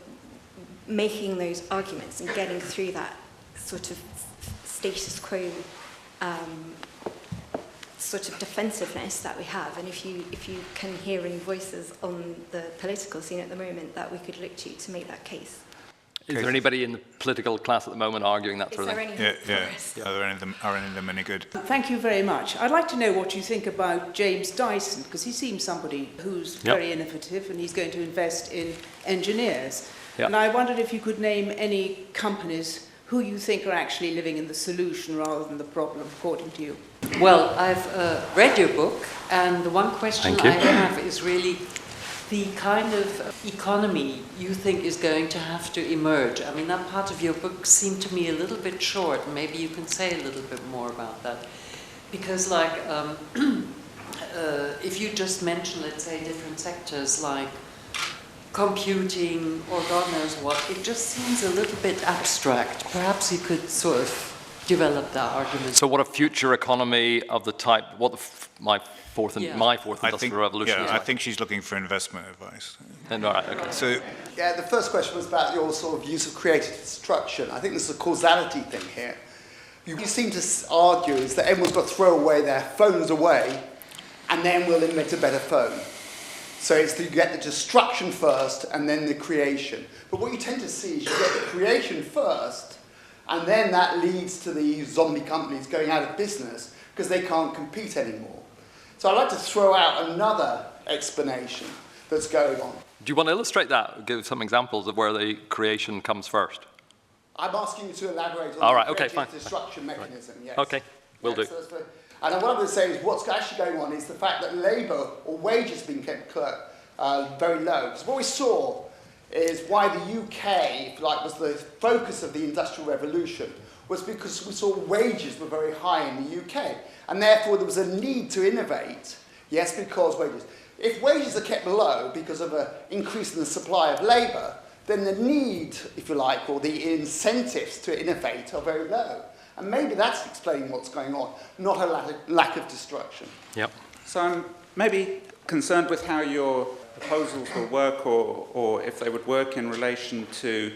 making those arguments and getting through that sort of status quo sort of defensiveness that we have, and if you can hear any voices on the political scene at the moment that we could look to make that case. Is there anybody in the political class at the moment arguing that sort of thing? Are any of them any good? Thank you very much. I'd like to know what you think about James Dyson, because he seems somebody who's very innovative and he's going to invest in engineers. Yep. And I wondered if you could name any companies who you think are actually living in the solution rather than the problem, according to you. Well, I've read your book, and the one question I have is really the kind of economy you think is going to have to emerge. I mean, that part of your book seemed to me a little bit short. Maybe you can say a little bit more about that. Because, like, if you just mention, let's say, different sectors like computing or God knows what, it just seems a little bit abstract. Perhaps you could sort of develop that argument. So what a future economy of the type, my fourth industrial revolution is I like? think she's looking for investment advice. All right, okay. So, yeah, the first question was about your sort of use of creative destruction. I think there's a causality thing here. You seem to argue is that everyone's got to throw away their phones away, and then we'll invent a better phone. So it's you get the destruction first, and then the creation. But what you tend to see is you get the creation first, and then that leads to the zombie companies going out of business because they can't compete anymore. So I'd like to throw out another explanation that's going on. Do you want to illustrate that? Give some examples of where the creation comes first. I'm asking you to elaborate on the creative destruction mechanism. Right. Yes. Okay, will do. So and what I'm going to say is what's actually going on is the fact that labour or wages have been kept very low. Because what we saw is why the UK, if you like, was the focus of the Industrial Revolution, was because we saw wages were very high in the UK. And therefore there was a need to innovate. Yes, because wages. If wages are kept low because of an increase in the supply of labour, then the need, if you like, or the incentives to innovate are very low. And maybe that's explaining what's going on, not a lack of destruction. Yep. So I'm maybe concerned with how your proposals will work, or if they would work in relation to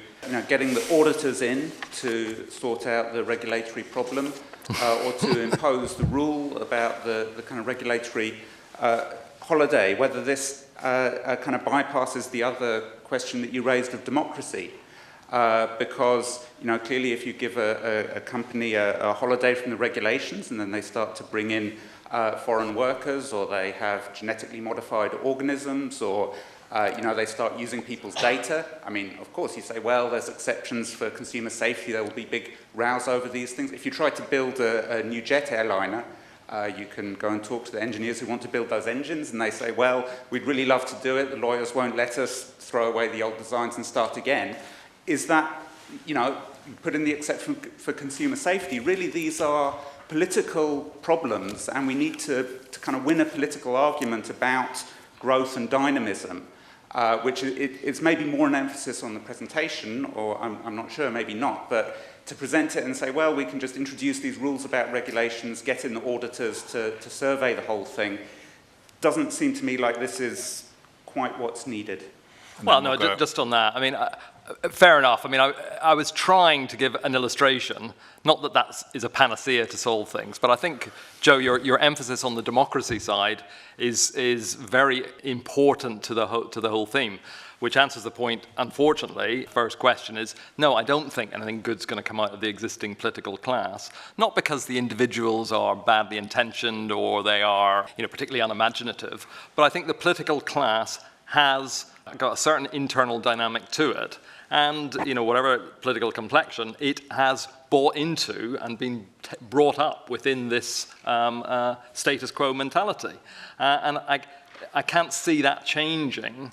getting the auditors in to sort out the regulatory problem, or to impose the rule about the kind of regulatory holiday, whether this kind of bypasses the other question that you raised of democracy. Because, clearly if you give a company a holiday from the regulations and then they start to bring in foreign workers, or they have genetically modified organisms, or they start using people's data. I mean, of course, you say, well, there's exceptions for consumer safety. There will be big rows over these things. If you try to build a new jet airliner, you can go and talk to the engineers who want to build those engines, and they say, well, we'd really love to do it. The lawyers won't let us throw away the old designs and start again. Is that, put in the exception for consumer safety, really these are political problems, and we need to kind of win a political argument about growth and dynamism, which it's maybe more an emphasis on the presentation, or I'm not sure, maybe not, but to present it and say, well, we can just introduce these rules about regulations, get in the auditors to survey the whole thing, doesn't seem to me like this is quite what's needed. Well, no, just on that, I mean, fair enough. I mean, I was trying to give an illustration, not that that is a panacea to solve things, but I think, Joe, your emphasis on the democracy side is very important to the whole theme, which answers the point, unfortunately. First question is, no, I don't think anything good's going to come out of the existing political class, not because the individuals are badly intentioned or they are, particularly unimaginative, but I think the political class has got a certain internal dynamic to it, and whatever political complexion, it has bought into and been brought up within this status quo mentality, and I can't see that changing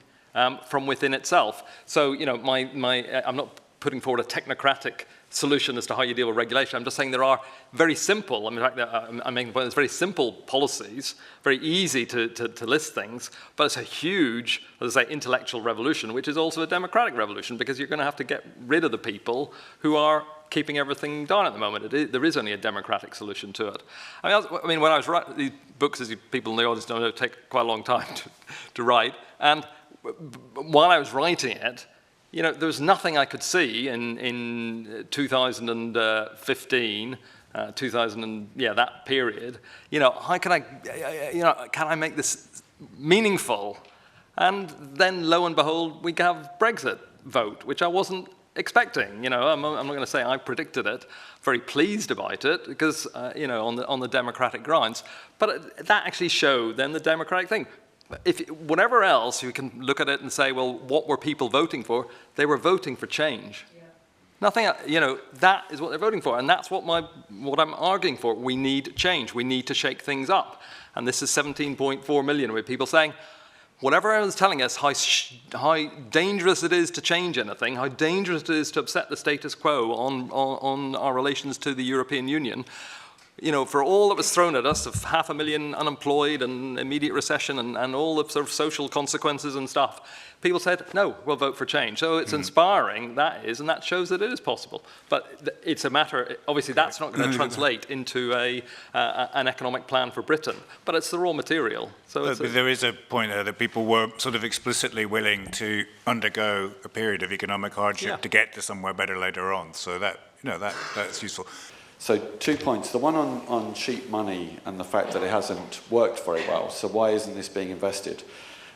from within itself. So I'm not putting forward a technocratic solution as to how you deal with regulation. I'm just saying there are very simple, I'm making the point, there's very simple policies, very easy to list things, but it's a huge, as I say, intellectual revolution, which is also a democratic revolution, because you're going to have to get rid of the people who are keeping everything down at the moment. There is only a democratic solution to it. I mean, when I was writing these books, as people in the audience know, take quite a long time to write, and while I was writing it, there was nothing I could see in 2015, that period. How can I make this meaningful? And then, lo and behold, we have Brexit vote, which I wasn't expecting. I'm not going to say I predicted it. Very pleased about it because on the democratic grounds. But that actually showed then the democratic thing. Whatever else, you can look at it and say, well, what were people voting for? They were voting for change. Yeah. Nothing, that is what they're voting for, and that's what I'm arguing for. We need change. We need to shake things up. And this is 17.4 million with people saying, whatever everyone's telling us, how dangerous it is to change anything, how dangerous it is to upset the status quo on our relations to the European Union. For all that was thrown at us of 500,000 unemployed and immediate recession and all the sort of social consequences and stuff, people said, no, we'll vote for change. So it's inspiring, that is, and that shows that it is possible. But it's a matter, obviously that's not going to translate into an economic plan for Britain, but it's the raw material. So but there is a point there that people were sort of explicitly willing to undergo a period of economic hardship to get to somewhere better later on. So that's useful. So 2 points. The one on cheap money and the fact that it hasn't worked very well. So why isn't this being invested?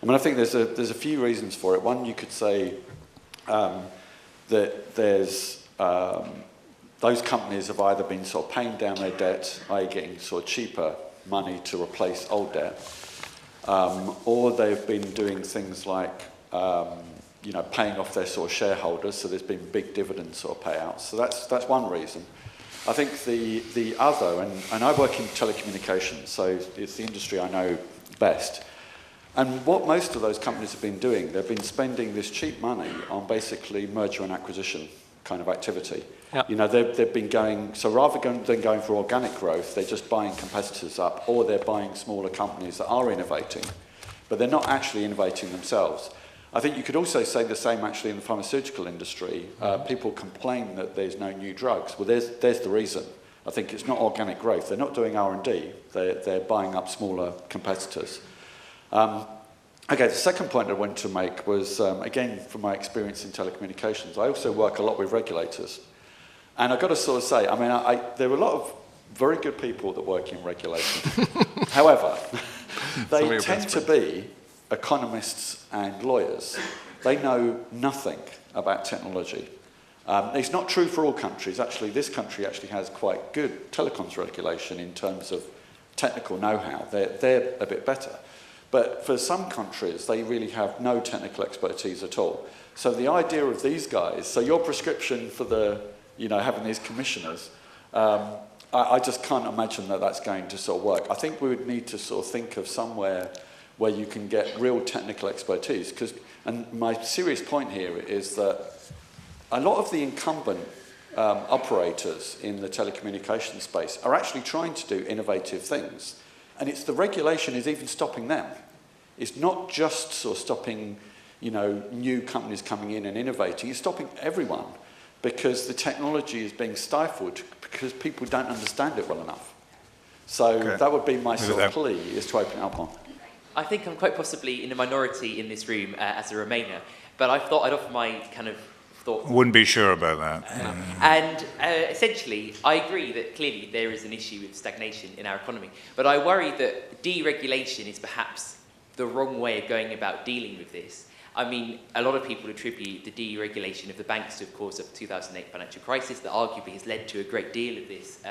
I mean, I think there's a few reasons for it. One, you could say that there's those companies have either been sort of paying down their debt, i.e. getting sort of cheaper money to replace old debt, or they've been doing things like paying off their sort of shareholders. So there's been big dividend sort of payouts. So that's one reason. I think the other, and I work in telecommunications, so it's the industry I know best. And what most of those companies have been doing, they've been spending this cheap money on basically merger and acquisition kind of activity. Yep. They've been going, so rather than going for organic growth, they're just buying competitors up, or they're buying smaller companies that are innovating, but they're not actually innovating themselves. I think you could also say the same actually in the pharmaceutical industry. People complain that there's no new drugs. Well, there's the reason. I think it's not organic growth. They're not doing R&D. They're buying up smaller competitors. Okay, the second point I wanted to make was, again, from my experience in telecommunications, I also work a lot with regulators. And I've got to sort of say, I mean, there are a lot of very good people that work in regulation. However, they tend to be economists and lawyers. They know nothing about technology. It's not true for all countries. Actually, this country actually has quite good telecoms regulation in terms of technical know-how. They're a bit better. But for some countries, they really have no technical expertise at all. So the idea of these guys, so your prescription for having these commissioners, I just can't imagine that that's going to sort of work. I think we would need to sort of think of somewhere where you can get real technical expertise. And my serious point here is that a lot of the incumbent operators in the telecommunications space are actually trying to do innovative things. And it's the regulation is even stopping them. It's not just sort of stopping, new companies coming in and innovating. It's stopping everyone because the technology is being stifled because people don't understand it well enough. So that would be my sort of plea, is to open it up on. I think I'm quite possibly in a minority in this room as a Remainer, but I thought I'd offer my kind of thought. Wouldn't be sure about that. And essentially, I agree that clearly there is an issue with stagnation in our economy, but I worry that deregulation is perhaps the wrong way of going about dealing with this. I mean, a lot of people attribute the deregulation of the banks to have caused the 2008 financial crisis that arguably has led to a great deal of this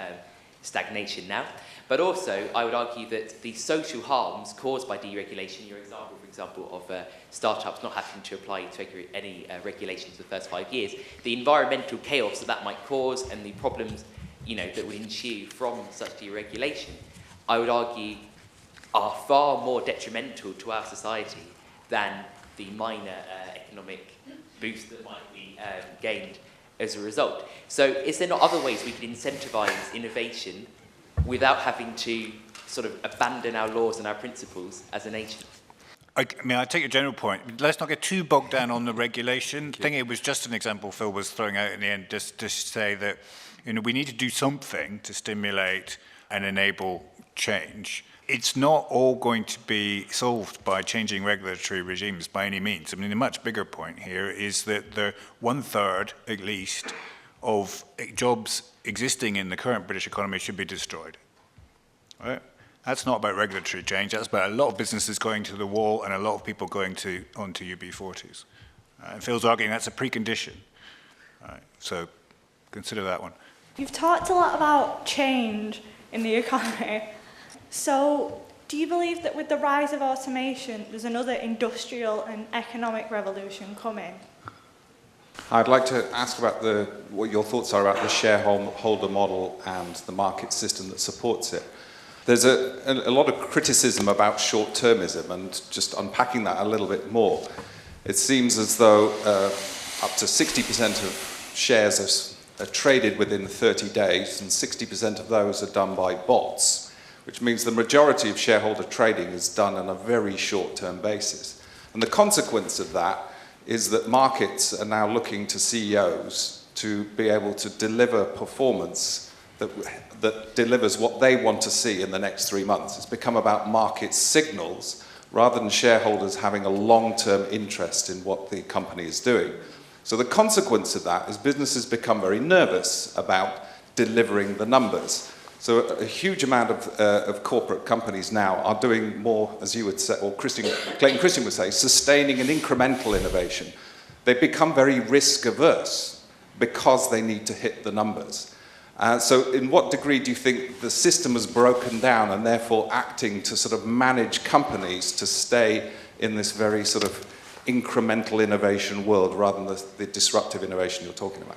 stagnation now. But also, I would argue that the social harms caused by deregulation, your example, for example, of startups not having to apply to any regulations for the first 5 years, the environmental chaos that might cause and the problems that would ensue from such deregulation, I would argue are far more detrimental to our society than the minor economic boost that might be gained as a result. So is there not other ways we could incentivise innovation without having to sort of abandon our laws and our principles as a nation? I take your general point. Let's not get too bogged down on the regulation. I think it was just an example Phil was throwing out in the end, just to say that we need to do something to stimulate and enable change. It's not all going to be solved by changing regulatory regimes by any means. I mean, the much bigger point here is that the 1/3, at least, of jobs existing in the current British economy should be destroyed. Right? That's not about regulatory change. That's about a lot of businesses going to the wall and a lot of people going onto UB40s. And Phil's arguing that's a precondition. Right? So consider that one. You've talked a lot about change in the economy. So do you believe that with the rise of automation, there's another industrial and economic revolution coming? I'd like to ask about what your thoughts are about the shareholder model and the market system that supports it. There's a lot of criticism about short-termism, and just unpacking that a little bit more, it seems as though up to 60% of shares are traded within 30 days, and 60% of those are done by bots, which means the majority of shareholder trading is done on a very short-term basis. And the consequence of that is that markets are now looking to CEOs to be able to deliver performance that delivers what they want to see in the next 3 months. It's become about market signals rather than shareholders having a long-term interest in what the company is doing. So the consequence of that is businesses become very nervous about delivering the numbers. So a huge amount of corporate companies now are doing more, as you would say, or Clayton Christian would say, sustaining and incremental innovation. They become very risk averse because they need to hit the numbers. So in what degree do you think the system has broken down and therefore acting to sort of manage companies to stay in this very sort of incremental innovation world rather than the disruptive innovation you're talking about?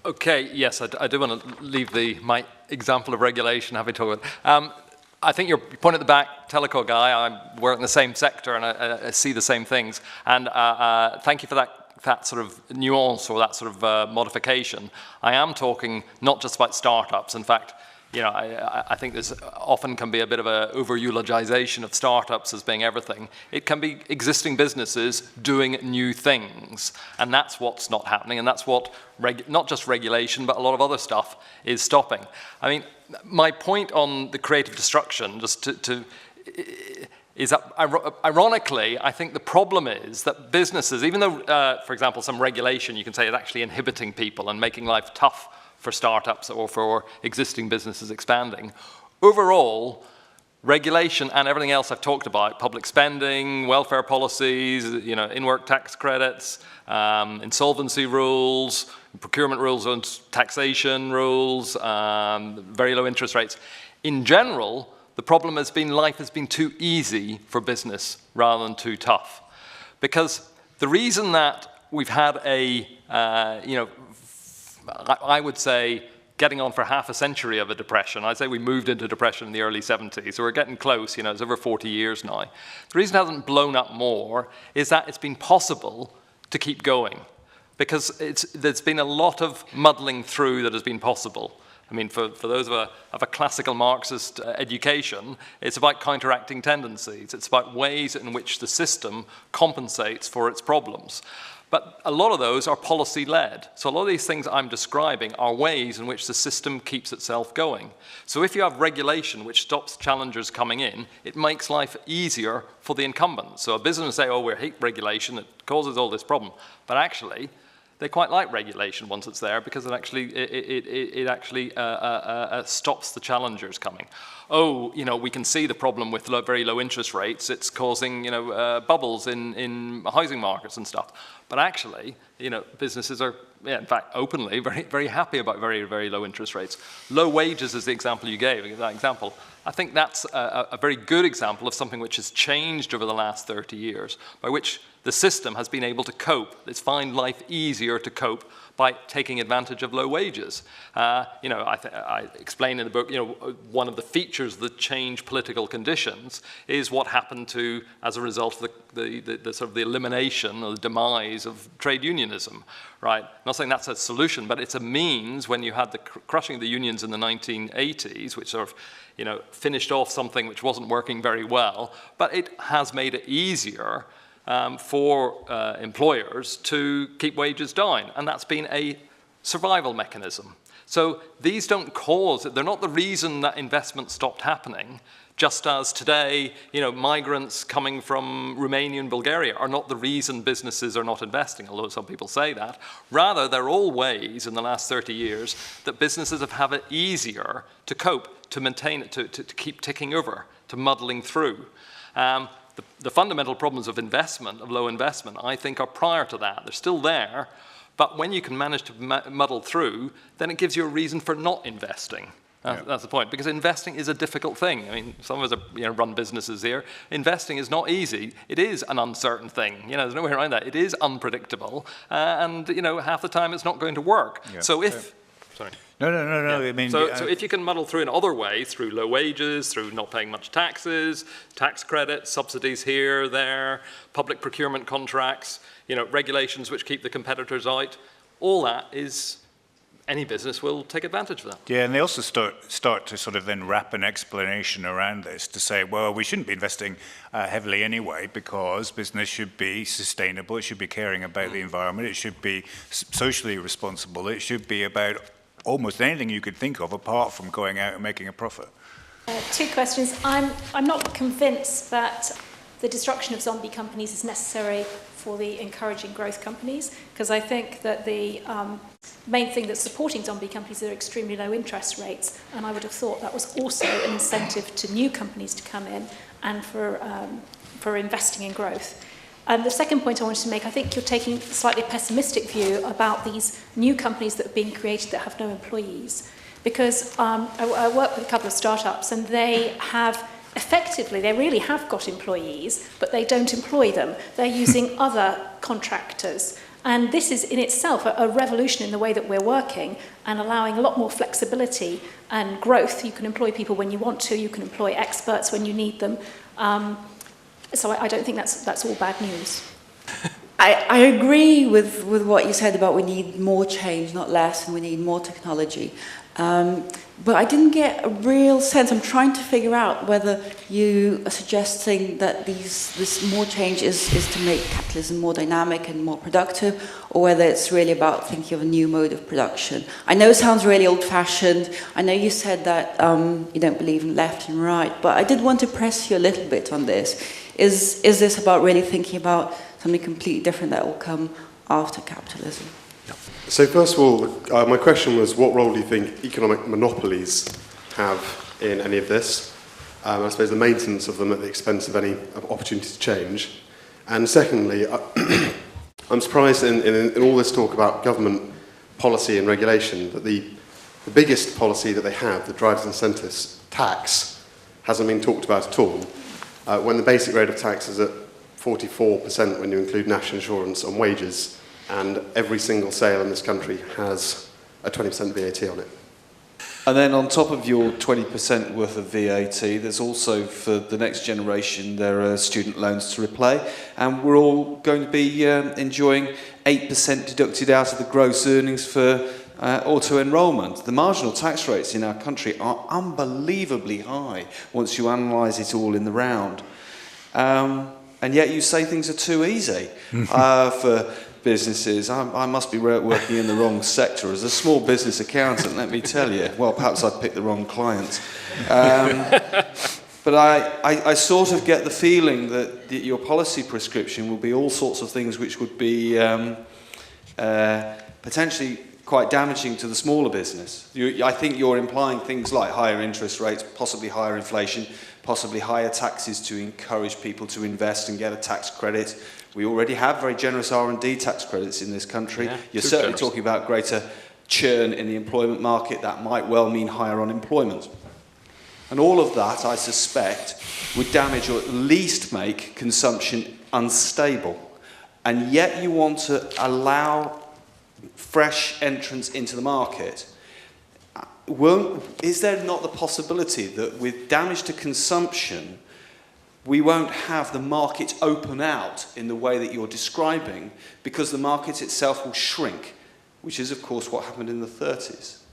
Okay, yes, I do want to leave my example of regulation, having talked about. I think your point at the back, teleco guy, I work in the same sector and I see the same things. And thank you for that sort of nuance or that sort of modification. I am talking not just about startups. In fact, I think there's often can be a bit of an over-eulogization of startups as being everything. It can be existing businesses doing new things, and that's what's not happening, and that's what not just regulation, but a lot of other stuff is stopping. I mean, my point on the creative destruction, just is that ironically, I think the problem is that businesses, even though, for example, some regulation you can say is actually inhibiting people and making life tough for startups or for existing businesses expanding, overall, regulation and everything else I've talked about, public spending, welfare policies, in-work tax credits, insolvency rules, procurement rules and taxation rules, very low interest rates. In general, the problem has been life has been too easy for business rather than too tough. Because the reason that we've had I would say, getting on for half a century of a depression. I'd say we moved into depression in the early 70s, so we're getting close, it's over 40 years now. The reason it hasn't blown up more is that it's been possible to keep going, because there's been a lot of muddling through that has been possible. I mean, for those of a classical Marxist education, it's about counteracting tendencies. It's about ways in which the system compensates for its problems. But a lot of those are policy-led. So a lot of these things I'm describing are ways in which the system keeps itself going. So if you have regulation which stops challengers coming in, it makes life easier for the incumbents. So a business will say, oh, we hate regulation, it causes all this problem. But actually, they quite like regulation once it's there, because it actually stops the challengers coming. Oh, we can see the problem with very low interest rates. It's causing, bubbles in housing markets and stuff. But actually, businesses are, in fact, openly very, very happy about very, very low interest rates. Low wages is the example you gave. That example, I think that's a very good example of something which has changed over the last 30 years, by which the system has been able to cope. It's find life easier to cope by taking advantage of low wages. I explain in the book, one of the features that change political conditions is what happened as a result of the sort of the elimination or the demise of trade unionism, right? I'm not saying that's a solution, but it's a means. When you had the crushing of the unions in the 1980s, which sort of, finished off something which wasn't working very well, but it has made it easier for employers to keep wages down, and that's been a survival mechanism. So these don't they're not the reason that investment stopped happening, just as today, migrants coming from Romania and Bulgaria are not the reason businesses are not investing, although some people say that. Rather, they're all ways in the last 30 years that businesses have had it easier to cope, to maintain it, to keep ticking over, to muddling through. The fundamental problems of investment, of low investment, I think are prior to that. They're still there, but when you can manage to muddle through, then it gives you a reason for not investing. That's the point, because investing is a difficult thing. I mean, some of us run businesses here. Investing is not easy. It is an uncertain thing. There's no way around that. It is unpredictable, and half the time it's not going to work. Yeah. So sorry. No. Yeah. I mean, so if you can muddle through in other ways, through low wages, through not paying much taxes, tax credits, subsidies here, there, public procurement contracts, regulations which keep the competitors out, all that is, any business will take advantage of that. Yeah, and they also start to sort of then wrap an explanation around this to say, well, we shouldn't be investing heavily anyway, because business should be sustainable, it should be caring about the environment, it should be socially responsible, it should be about almost anything you could think of apart from going out and making a profit. Two questions. I'm not convinced that the destruction of zombie companies is necessary for the encouraging growth companies, because I think that the main thing that's supporting zombie companies are extremely low interest rates, and I would have thought that was also an incentive to new companies to come in and for investing in growth. The second point I wanted to make, I think you're taking a slightly pessimistic view about these new companies that are being created that have no employees. Because I work with a couple of startups, and they really have got employees, but they don't employ them. They're using other contractors. And this is in itself a revolution in the way that we're working, and allowing a lot more flexibility and growth. You can employ people when you want to, you can employ experts when you need them. So I don't think that's all bad news. I agree with what you said about we need more change, not less, and we need more technology. But I didn't get a real sense. I'm trying to figure out whether you are suggesting that this more change is to make capitalism more dynamic and more productive, or whether it's really about thinking of a new mode of production. I know it sounds really old-fashioned. I know you said that you don't believe in left and right, but I did want to press you a little bit on this. Is this about really thinking about something completely different that will come after capitalism? So first of all, my question was, what role do you think economic monopolies have in any of this? I suppose the maintenance of them at the expense of any opportunity to change. And secondly, I'm surprised in all this talk about government policy and regulation that the biggest policy that they have that drives incentives, tax, hasn't been talked about at all. When the basic rate of tax is at 44% when you include national insurance on wages, and every single sale in this country has a 20% VAT on it. And then on top of your 20% worth of VAT, there's also, for the next generation, there are student loans to repay. And we're all going to be enjoying 8% deducted out of the gross earnings for auto-enrolment. The marginal tax rates in our country are unbelievably high once you analyse it all in the round. And yet you say things are too easy for businesses. I must be working in the wrong sector. As a small business accountant, let me tell you, well, perhaps I'd picked the wrong clients. But I sort of get the feeling that your policy prescription will be all sorts of things which would be potentially quite damaging to the smaller business. I think you're implying things like higher interest rates, possibly higher inflation, possibly higher taxes to encourage people to invest and get a tax credit. We already have very generous R&D tax credits in this country. Yeah, you're certainly talking about greater churn in the employment market. That might well mean higher unemployment. And all of that, I suspect, would damage or at least make consumption unstable. And yet you want to allow fresh entrance into the market. Is there not the possibility that with damage to consumption, we won't have the market open out in the way that you're describing, because the market itself will shrink, which is, of course, what happened in the 30s?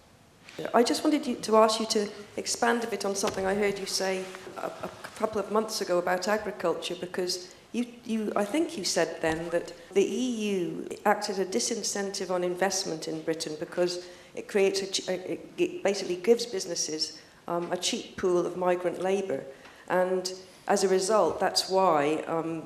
I just wanted to ask you to expand a bit on something I heard you say a couple of months ago about agriculture, because I think you said then that the EU acts as a disincentive on investment in Britain because it creates it basically gives businesses a cheap pool of migrant labour, and as a result, that's why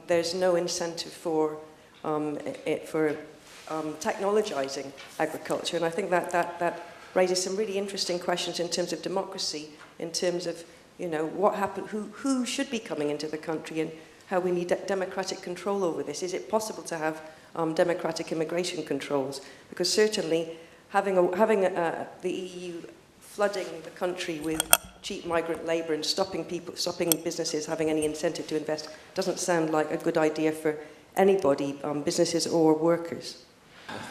there's no incentive for technologising agriculture. And I think that raises some really interesting questions in terms of democracy, in terms of what happened, who should be coming into the country, and how we need democratic control over this. Is it possible to have democratic immigration controls? Because certainly having the EU flooding the country with cheap migrant labour and stopping businesses having any incentive to invest doesn't sound like a good idea for anybody, businesses or workers.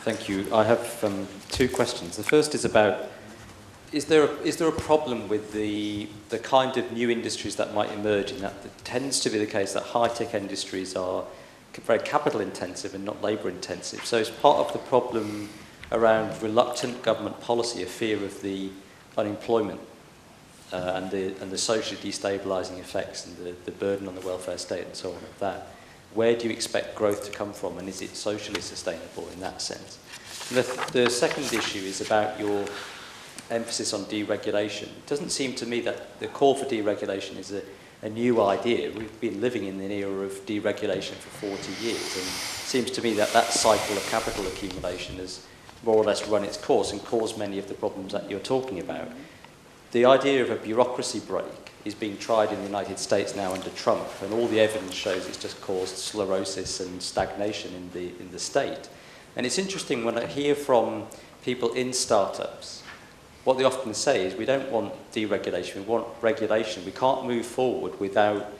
Thank you. I have two questions. The first is about, is there a problem with the kind of new industries that might emerge, in that it tends to be the case that high-tech industries are very capital intensive and not labour intensive. So is part of the problem around reluctant government policy a fear of the unemployment and the socially destabilising effects and the burden on the welfare state and so on of that? Where do you expect growth to come from, and is it socially sustainable in that sense? The second issue is about your emphasis on deregulation. It doesn't seem to me that the call for deregulation is a new idea. We've been living in an era of deregulation for 40 years, and it seems to me that cycle of capital accumulation has more or less run its course and caused many of the problems that you're talking about. The idea of a bureaucracy break is being tried in the United States now under Trump, and all the evidence shows it's just caused sclerosis and stagnation in the state. And it's interesting when I hear from people in startups, what they often say is, we don't want deregulation, we want regulation. We can't move forward without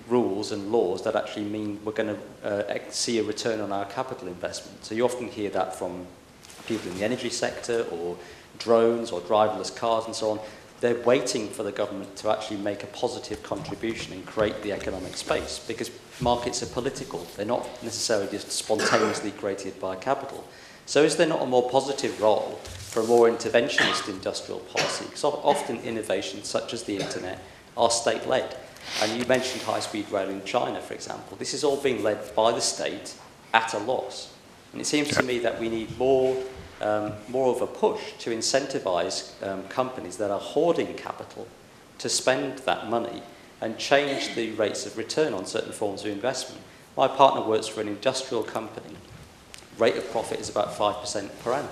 rules and laws that actually mean we're going to see a return on our capital investment. So you often hear that from people in the energy sector, or drones, or driverless cars and so on. They're waiting for the government to actually make a positive contribution and create the economic space, because markets are political. They're not necessarily just spontaneously created by capital. So is there not a more positive role for a more interventionist industrial policy? Because often innovations such as the internet are state-led. And you mentioned high-speed rail in China, for example. This is all being led by the state at a loss. And it seems to me that we need more of a push to incentivize companies that are hoarding capital to spend that money and change the rates of return on certain forms of investment. My partner works for an industrial company. Rate of profit is about 5% per annum.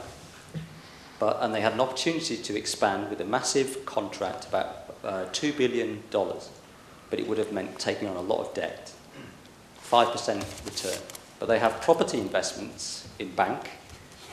And they had an opportunity to expand with a massive contract about $2 billion, but it would have meant taking on a lot of debt. 5% return. But they have property investments in bank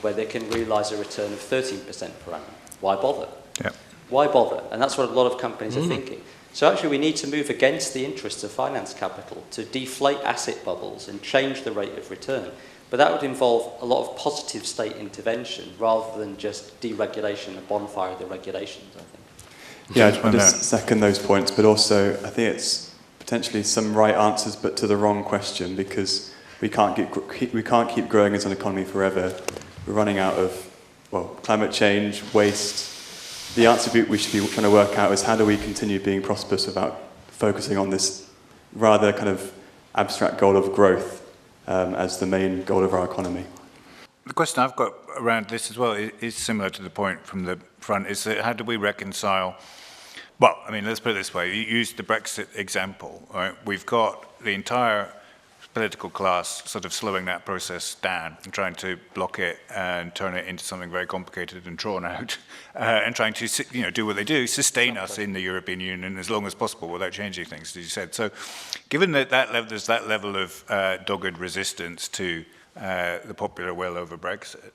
where they can realise a return of 13% per annum. Why bother? Yep. Why bother? And that's what a lot of companies are thinking. So actually we need to move against the interests of finance capital to deflate asset bubbles and change the rate of return. But that would involve a lot of positive state intervention rather than just deregulation, a bonfire of the regulations, I think. Yeah, I'd just second those points, but also I think it's potentially some right answers but to the wrong question, because we can't keep growing as an economy forever. We're running out of, well, climate change, waste. The answer we should be trying to work out is how do we continue being prosperous without focusing on this rather kind of abstract goal of growth as the main goal of our economy. The question I've got around this as well is similar to the point from the front, is that how do we reconcile, well, I mean, let's put it this way, you used the Brexit example, right? We've got the entire political class sort of slowing that process down and trying to block it and turn it into something very complicated and drawn out and trying to, you know, do what they do, sustain us in the European Union as long as possible without changing things, as you said. So given that there's that level of dogged resistance to the popular will over Brexit,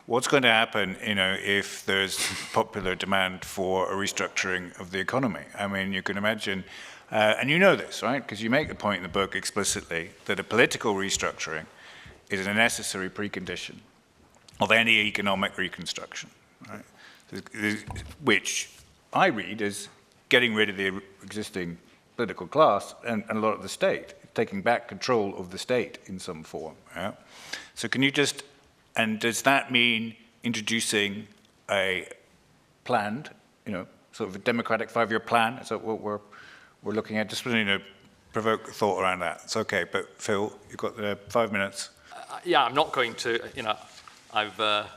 what's going to happen, you know, if there's popular demand for a restructuring of the economy? I mean, you can imagine, and you know this, right? Because you make the point in the book explicitly that a political restructuring is a necessary precondition of any economic reconstruction, right? Which I read as getting rid of the existing political class and a lot of the state, taking back control of the state in some form. Yeah? So can you just, and does that mean introducing a planned, you know, sort of a democratic 5-year plan? Is that what we're looking at? Just wanting to provoke thought around that. It's okay, but Phil, you've got 5 minutes. Yeah, I'm not going to, you know, I've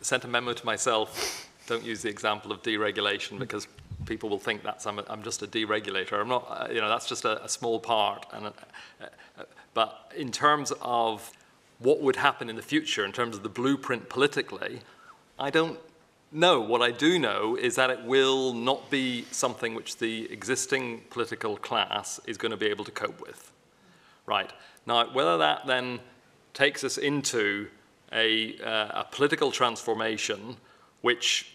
sent a memo to myself, don't use the example of deregulation because people will think that's, I'm just a deregulator. I'm not, you know, that's just a small part. And but in terms of what would happen in the future, in terms of the blueprint politically, I don't know. What I do know is that it will not be something which the existing political class is going to be able to cope with. Right. Now, whether that then takes us into a political transformation which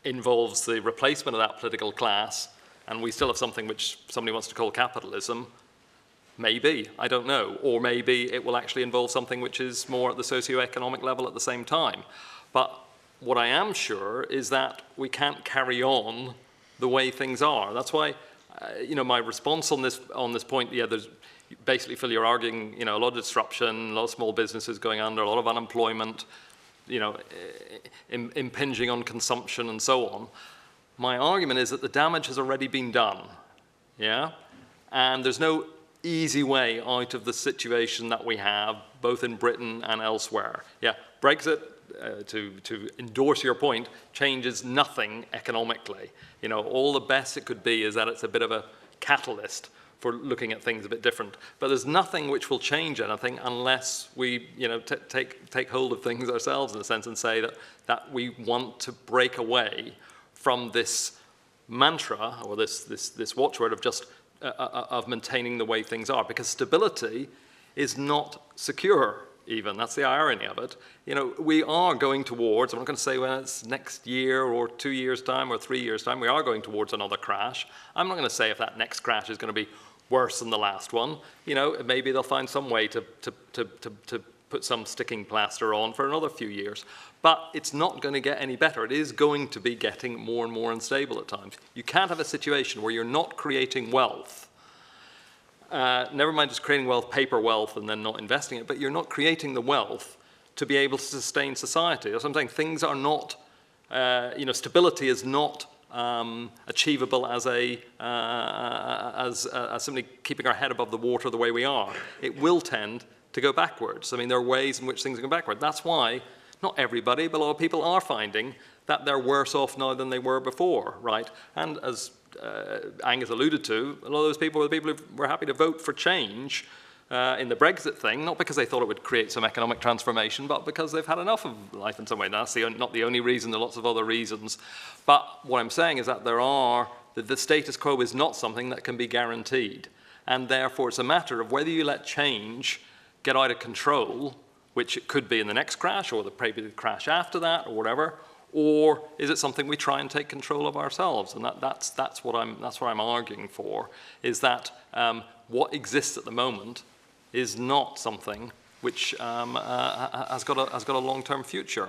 involves the replacement of that political class, and we still have something which somebody wants to call capitalism, maybe, I don't know. Or maybe it will actually involve something which is more at the socio-economic level at the same time. But what I am sure is that we can't carry on the way things are. That's why, you know, my response on this point, yeah, there's basically, Phil, you're arguing, you know, a lot of disruption, a lot of small businesses going under, a lot of unemployment, you know, impinging on consumption and so on. My argument is that the damage has already been done, yeah? And there's no easy way out of the situation that we have, both in Britain and elsewhere. Yeah, Brexit, to endorse your point, changes nothing economically. You know, all the best it could be is that it's a bit of a catalyst for looking at things a bit different. But there's nothing which will change anything unless we, you know, take hold of things ourselves in a sense and say that we want to break away from this mantra or this watchword of just of maintaining the way things are, because stability is not secure. Even that's the irony of it. You know, we are going towards, I'm not going to say when it's next year or 2 years' time or 3 years' time, we are going towards another crash. I'm not going to say if that next crash is going to be worse than the last one. You know, maybe they'll find some way to put some sticking plaster on for another few years. But it's not going to get any better. It is going to be getting more and more unstable at times. You can't have a situation where you're not creating wealth. Never mind just creating wealth, paper wealth, and then not investing it, but you're not creating the wealth to be able to sustain society. That's what I'm saying. Things are not, you know, stability is not achievable as simply keeping our head above the water the way we are. It will tend to go backwards. I mean, there are ways in which things are going backward. That's why not everybody, but a lot of people are finding that they're worse off now than they were before, right? And as Angus alluded to, a lot of those people were the people who were happy to vote for change in the Brexit thing, not because they thought it would create some economic transformation, but because they've had enough of life in some way. Now, that's not the only reason, there are lots of other reasons. But what I'm saying is that there are that the status quo is not something that can be guaranteed. And therefore, it's a matter of whether you let change get out of control, which it could be in the next crash or maybe the crash after that or whatever, or is it something we try and take control of ourselves? And that's what I'm arguing for, is that what exists at the moment is not something which has got a long-term future.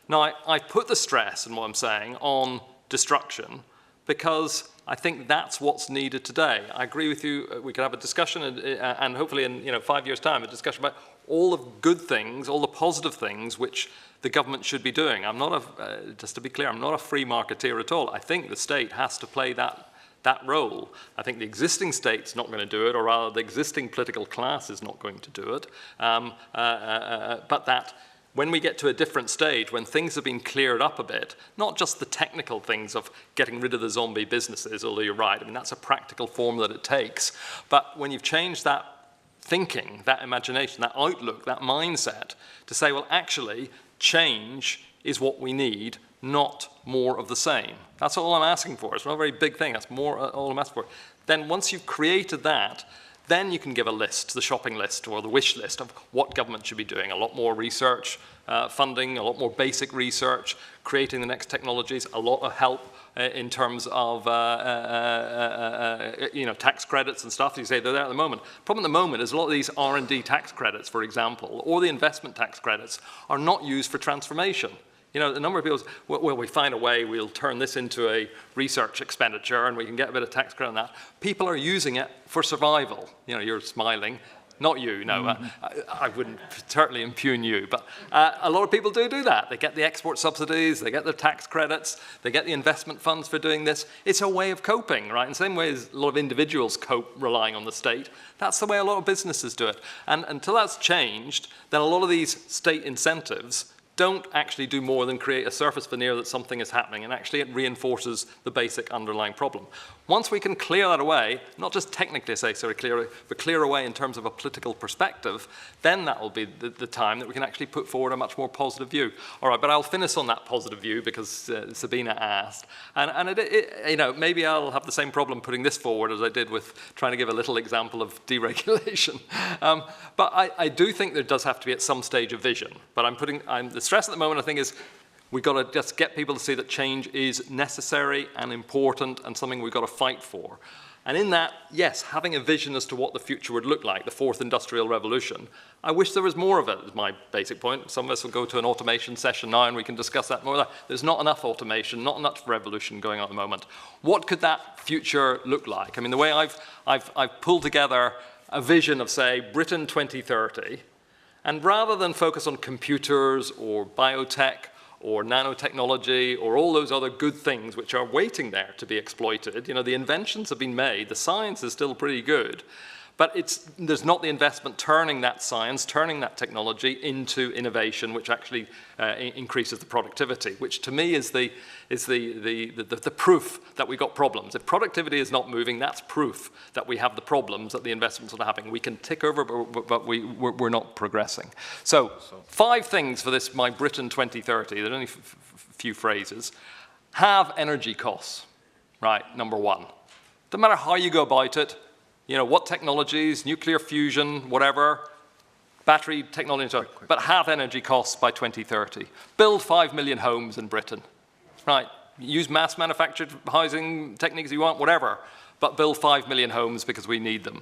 Now, I put the stress in what I'm saying on destruction because I think that's what's needed today. I agree with you. We could have a discussion, and hopefully in 5 years' time, a discussion about all the good things, all the positive things which the government should be doing. I'm not just to be clear, I'm not a free marketeer at all. I think the state has to play that role. I think the existing state's not going to do it, or rather the existing political class is not going to do it. But that when we get to a different stage, when things have been cleared up a bit, not just the technical things of getting rid of the zombie businesses, although you're right, I mean, that's a practical form that it takes. But when you've changed that thinking, that imagination, that outlook, that mindset, to say, well, actually, change is what we need, not more of the same. That's all I'm asking for. It's not a very big thing. That's all I'm asking for. Then once you've created that, then you can give a list, the shopping list or the wish list of what government should be doing. A lot more research funding, a lot more basic research, creating the next technologies, a lot of help in terms of tax credits and stuff. You say they're there at the moment. The problem at the moment is a lot of these R&D tax credits, for example, or the investment tax credits are not used for transformation. You know, the number of people say, well, we find a way, we'll turn this into a research expenditure and we can get a bit of tax credit on that. People are using it for survival. You know, you're smiling. Not you, no. I wouldn't certainly impugn you. But a lot of people do that. They get the export subsidies, they get the tax credits, they get the investment funds for doing this. It's a way of coping, right? In the same way as a lot of individuals cope relying on the state, that's the way a lot of businesses do it. And until that's changed, then a lot of these state incentives don't actually do more than create a surface veneer that something is happening, and actually it reinforces the basic underlying problem. Once we can clear that away, not just technically say, sorry, but clear away in terms of a political perspective, then that will be the time that we can actually put forward a much more positive view. All right, but I'll finish on that positive view because Sabina asked. And you know, maybe I'll have the same problem putting this forward as I did with trying to give a little example of deregulation. But I do think there does have to be at some stage a vision. But the stress at the moment, I think, is we've got to just get people to see that change is necessary and important and something we've got to fight for. And in that, yes, having a vision as to what the future would look like, the fourth industrial revolution, I wish there was more of it, is my basic point. Some of us will go to an automation session now and we can discuss that more. There's not enough automation, not enough revolution going on at the moment. What could that future look like? I mean, the way I've pulled together a vision of, say, Britain 2030, and rather than focus on computers or biotech or nanotechnology or all those other good things which are waiting there to be exploited, you know, the inventions have been made, the science is still pretty good, but there's not the investment turning that science, turning that technology into innovation which actually increases the productivity, which to me is the proof that we've got problems. If productivity is not moving, that's proof that we have the problems, that the investments are happening. We can tick over, but we're not progressing. So 5 things for this, my Britain 2030. There's only a few phrases. Have energy costs, right, number 1. Doesn't matter how you go about it, you know, what technologies, nuclear fusion, whatever, battery technology, but have energy costs by 2030. Build 5 million homes in Britain, right? Use mass manufactured housing techniques you want, whatever, but build 5 million homes because we need them.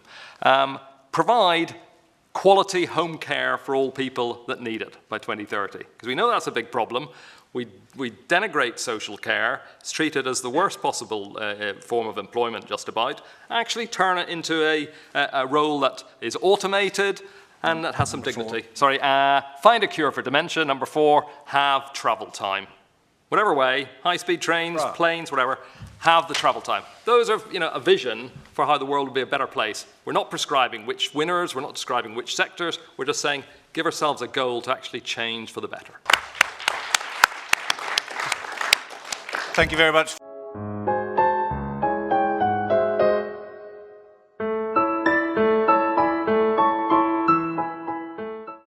Provide quality home care for all people that need it by 2030, because we know that's a big problem. We denigrate social care, treat it as the worst possible form of employment just about, actually turn it into a role that is automated and that has some dignity. Sorry, find a cure for dementia. Number 4, have travel time. Whatever way, high-speed trains, planes, whatever, have the travel time. Those are, you know, a vision for how the world will be a better place. We're not prescribing which winners, we're not describing which sectors, we're just saying give ourselves a goal to actually change for the better. Thank you very much.